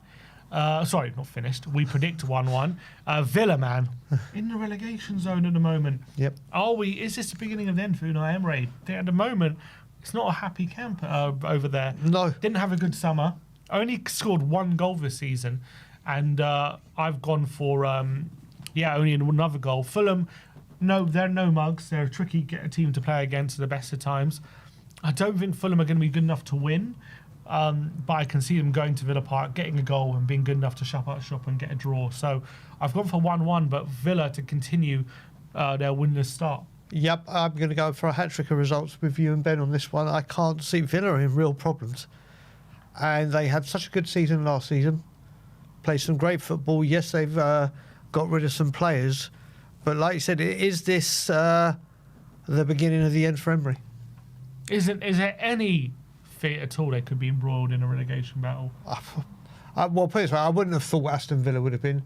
S1: Sorry, not finished. We predict 1-1. Villa, man, in the relegation zone at the moment.
S2: Yep.
S1: Is this the beginning of the end for Unai Emery? At the moment, it's not a happy camp over there.
S2: No.
S1: Didn't have a good summer. Only scored 1 goal this season. And I've gone for, only another goal. Fulham, no, they're no mugs. They're a tricky team to play against at the best of times. I don't think Fulham are going to be good enough to win. But I can see them going to Villa Park, getting a goal and being good enough to shut up shop and get a draw. So I've gone for 1-1, but Villa to continue their winless start.
S2: Yep, I'm going to go for a hat-trick of results with you and Ben on this one. I can't see Villa in real problems. And they had such a good season last season. Played some great football. Yes, they've got rid of some players. But like you said, is this the beginning of the end for Emery?
S1: Is there any fit at all they could be embroiled in a relegation battle?
S2: Well, put it this way, I wouldn't have thought Aston Villa would have been.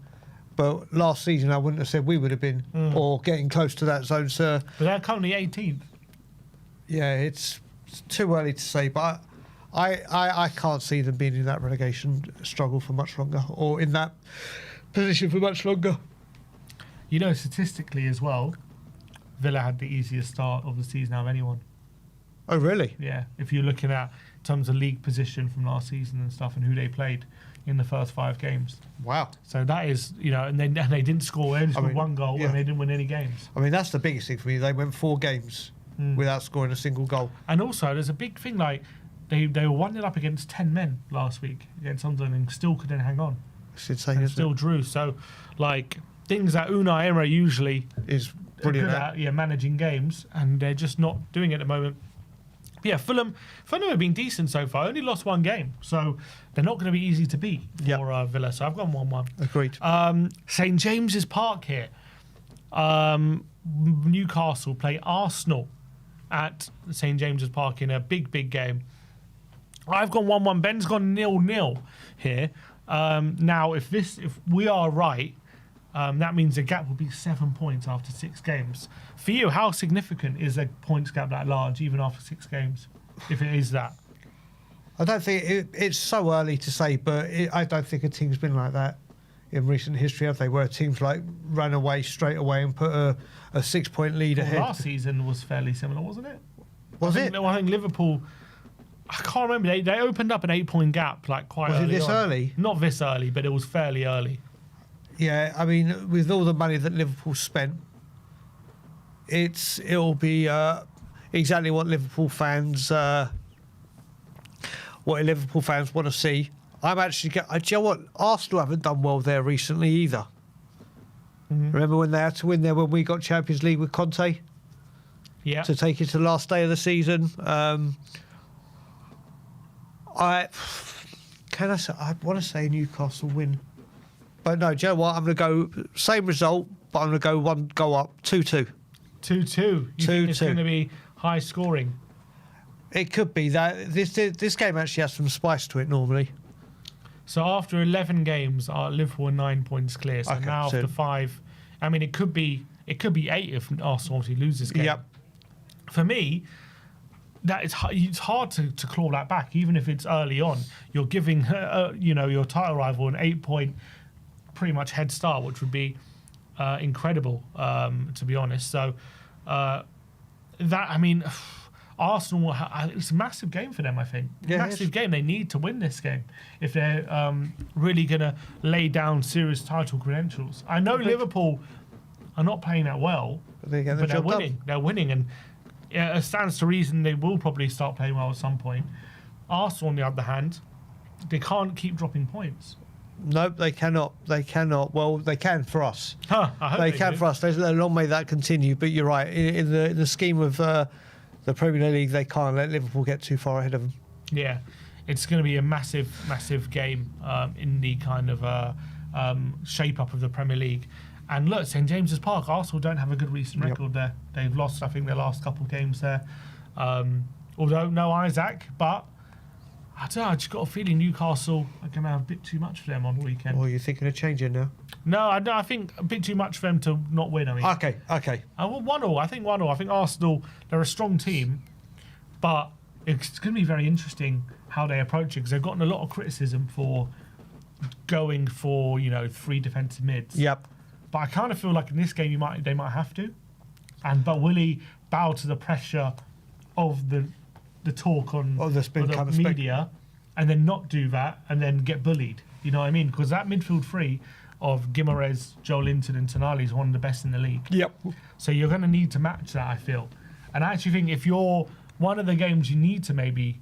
S2: But last season, I wouldn't have said we would have been or getting close to that zone, sir.
S1: But they're currently 18th.
S2: Yeah, it's too early to say, but I can't see them being in that relegation struggle for much longer or in that position for much longer.
S1: You know, statistically as well, Villa had the easiest start of the season out of anyone.
S2: Oh, really?
S1: Yeah, if you're looking at in terms of league position from last season and stuff and who they played in the first 5 games.
S2: Wow.
S1: So that is, and they didn't score. They only scored 1 goal and they didn't win any games.
S2: I mean, that's the biggest thing for me. They went 4 games without scoring a single goal.
S1: And also, there's a big thing, like, they were 1-0 up against 10 men last week against Sunderland and still couldn't hang on.
S2: It's insane,
S1: and
S2: isn't
S1: still
S2: it?
S1: Drew. So, like, things that Unai Emery usually
S2: is
S1: good
S2: brilliant
S1: at, managing games, and they're just not doing it at the moment. Yeah, Fulham have been decent so far. Only lost 1 game, so they're not going to be easy to beat for Villa. So I've gone 1-1.
S2: Agreed.
S1: St James's Park here. Newcastle play Arsenal at St James's Park in a big game. I've gone 1-1. Ben's gone 0-0 here. Now, if we are right, that means the gap will be 7 points after 6 games. For you, how significant is a points gap that large, even after 6 games, if it is that?
S2: I don't think it's so early to say, but I don't think a team's been like that in recent history, have they? Where teams like ran away straight away and put a 6-point lead ahead.
S1: Last season was fairly similar, wasn't it?
S2: I think Liverpool.
S1: I can't remember. They opened up an 8-point gap like quite early.
S2: Was it this
S1: on.
S2: early?
S1: Not this early, but it was fairly early.
S2: Yeah, I mean, with all the money that Liverpool spent, it'll be exactly what Liverpool fans want to see. I'm actually. Do you know what? Arsenal haven't done well there recently either. Mm-hmm. Remember when they had to win there when we got Champions League with Conte?
S1: Yeah.
S2: To take it to the last day of the season. I want to say Newcastle win. But no, do you know what? I'm going to go same result, but I'm going to go 1 goal up, 2-2.
S1: 2-2. You think it's going to be high scoring?
S2: It could be that. This game actually has some spice to it normally.
S1: So after 11 games, Liverpool are 9 points clear. So now after 5, I mean, it could be 8 if Arsenal obviously loses this game.
S2: Yep.
S1: For me, it's hard to claw that back, even if it's early on. You're giving your title rival an 8-point pretty much head start, which would be incredible, to be honest. So Arsenal, it's a massive game for them, I think.
S2: Yeah,
S1: massive game. They need to win this game if they're really going to lay down serious title credentials. I know Liverpool are not playing that well, but they're winning. They're winning, and it stands to reason they will probably start playing well at some point. Arsenal, on the other hand, they can't keep dropping points.
S2: No, they cannot. They cannot. Well, they can for us.
S1: I hope they
S2: can
S1: do.
S2: for us. There's a long way that continue, but you're right. In the scheme of the Premier League, they can't let Liverpool get too far ahead of them.
S1: Yeah, it's going to be a massive game in the kind of shape-up of the Premier League. And look, St James's Park, Arsenal don't have a good recent record there. They've lost, I think, their last couple of games there. Although no Isaac, but I don't know, I just got a feeling Newcastle are going to have a bit too much for them on the weekend.
S2: Or are you thinking of changing now?
S1: No, I think a bit too much for them to not win. I mean,
S2: Okay.
S1: 1-1. I think 1-1. I think Arsenal, they're a strong team, but it's going to be very interesting how they approach it, because they've gotten a lot of criticism for going for 3 defensive mids.
S2: Yep.
S1: But I kind of feel like in this game they might have to, but will he bow to the pressure of the talk on the media, and then not do that, and then get bullied? You know what I mean? Because that midfield three of Guimaraes, Joe Linton, and Tonali is one of the best in the league.
S2: Yep.
S1: So you're going to need to match that, I feel. And I actually think if you're one of the games you need to maybe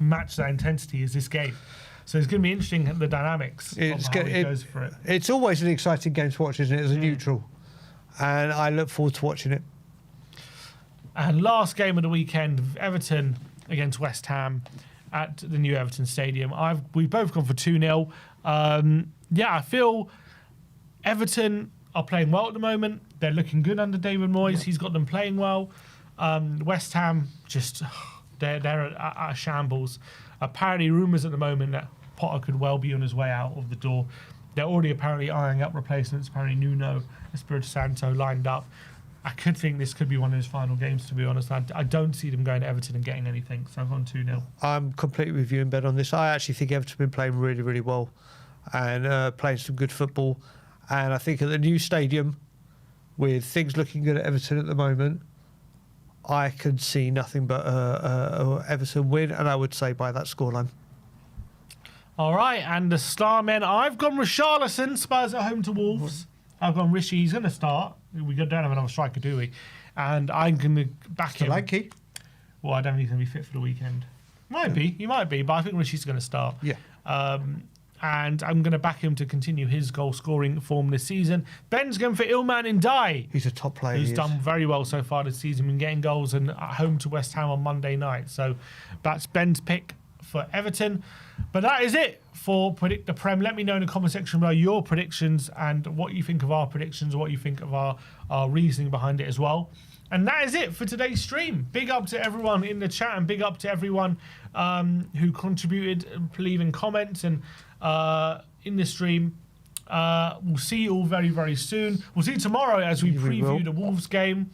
S1: match that intensity is this game. So it's going to be interesting, the dynamics of how he goes for it.
S2: It's always an exciting game to watch, isn't it, as a neutral? And I look forward to watching it.
S1: And last game of the weekend, Everton against West Ham at the new Everton Stadium. We've both gone for 2-0. I feel Everton are playing well at the moment. They're looking good under David Moyes. He's got them playing well. West Ham, just they're at shambles. Apparently, rumours at the moment that Potter could well be on his way out of the door. They're already apparently eyeing up replacements. Apparently, Nuno Espirito Santo lined up. I could think this could be one of his final games, to be honest. I don't see them going to Everton and getting anything, so I've gone 2-0.
S2: I'm completely with you in bed on this. I actually think Everton have been playing really, really well and playing some good football. And I think at the new stadium, with things looking good at Everton at the moment, I could see nothing but Everton win, and I would say by that scoreline.
S1: All right, and the star men, I've gone Richarlison, Spurs at home to Wolves. I've gone Rishi, he's going to start. We don't have another striker, do we? And I'm going to back him.
S2: Solanke?
S1: Well, I don't think he's going to be fit for the weekend. He might be, but I think Rishi's going to start.
S2: Yeah.
S1: And I'm going to back him to continue his goal-scoring form this season. Ben's going for Ilman Ndiaye.
S2: He's a top player.
S1: He's done very well so far this season, been getting goals and at home to West Ham on Monday night. So that's Ben's pick for Everton. But that is it for Predict the Prem. Let me know in the comment section below your predictions and what you think of our predictions, what you think of our reasoning behind it as well. And that is it for today's stream. Big up to everyone in the chat and big up to everyone who contributed, leaving comments and in the stream. We'll see you all very, very soon. We'll see you tomorrow as we preview the Wolves game.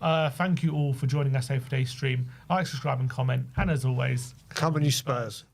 S1: Thank you all for joining us for today's stream. Like, subscribe and comment. And as always,
S2: come on, you Spurs.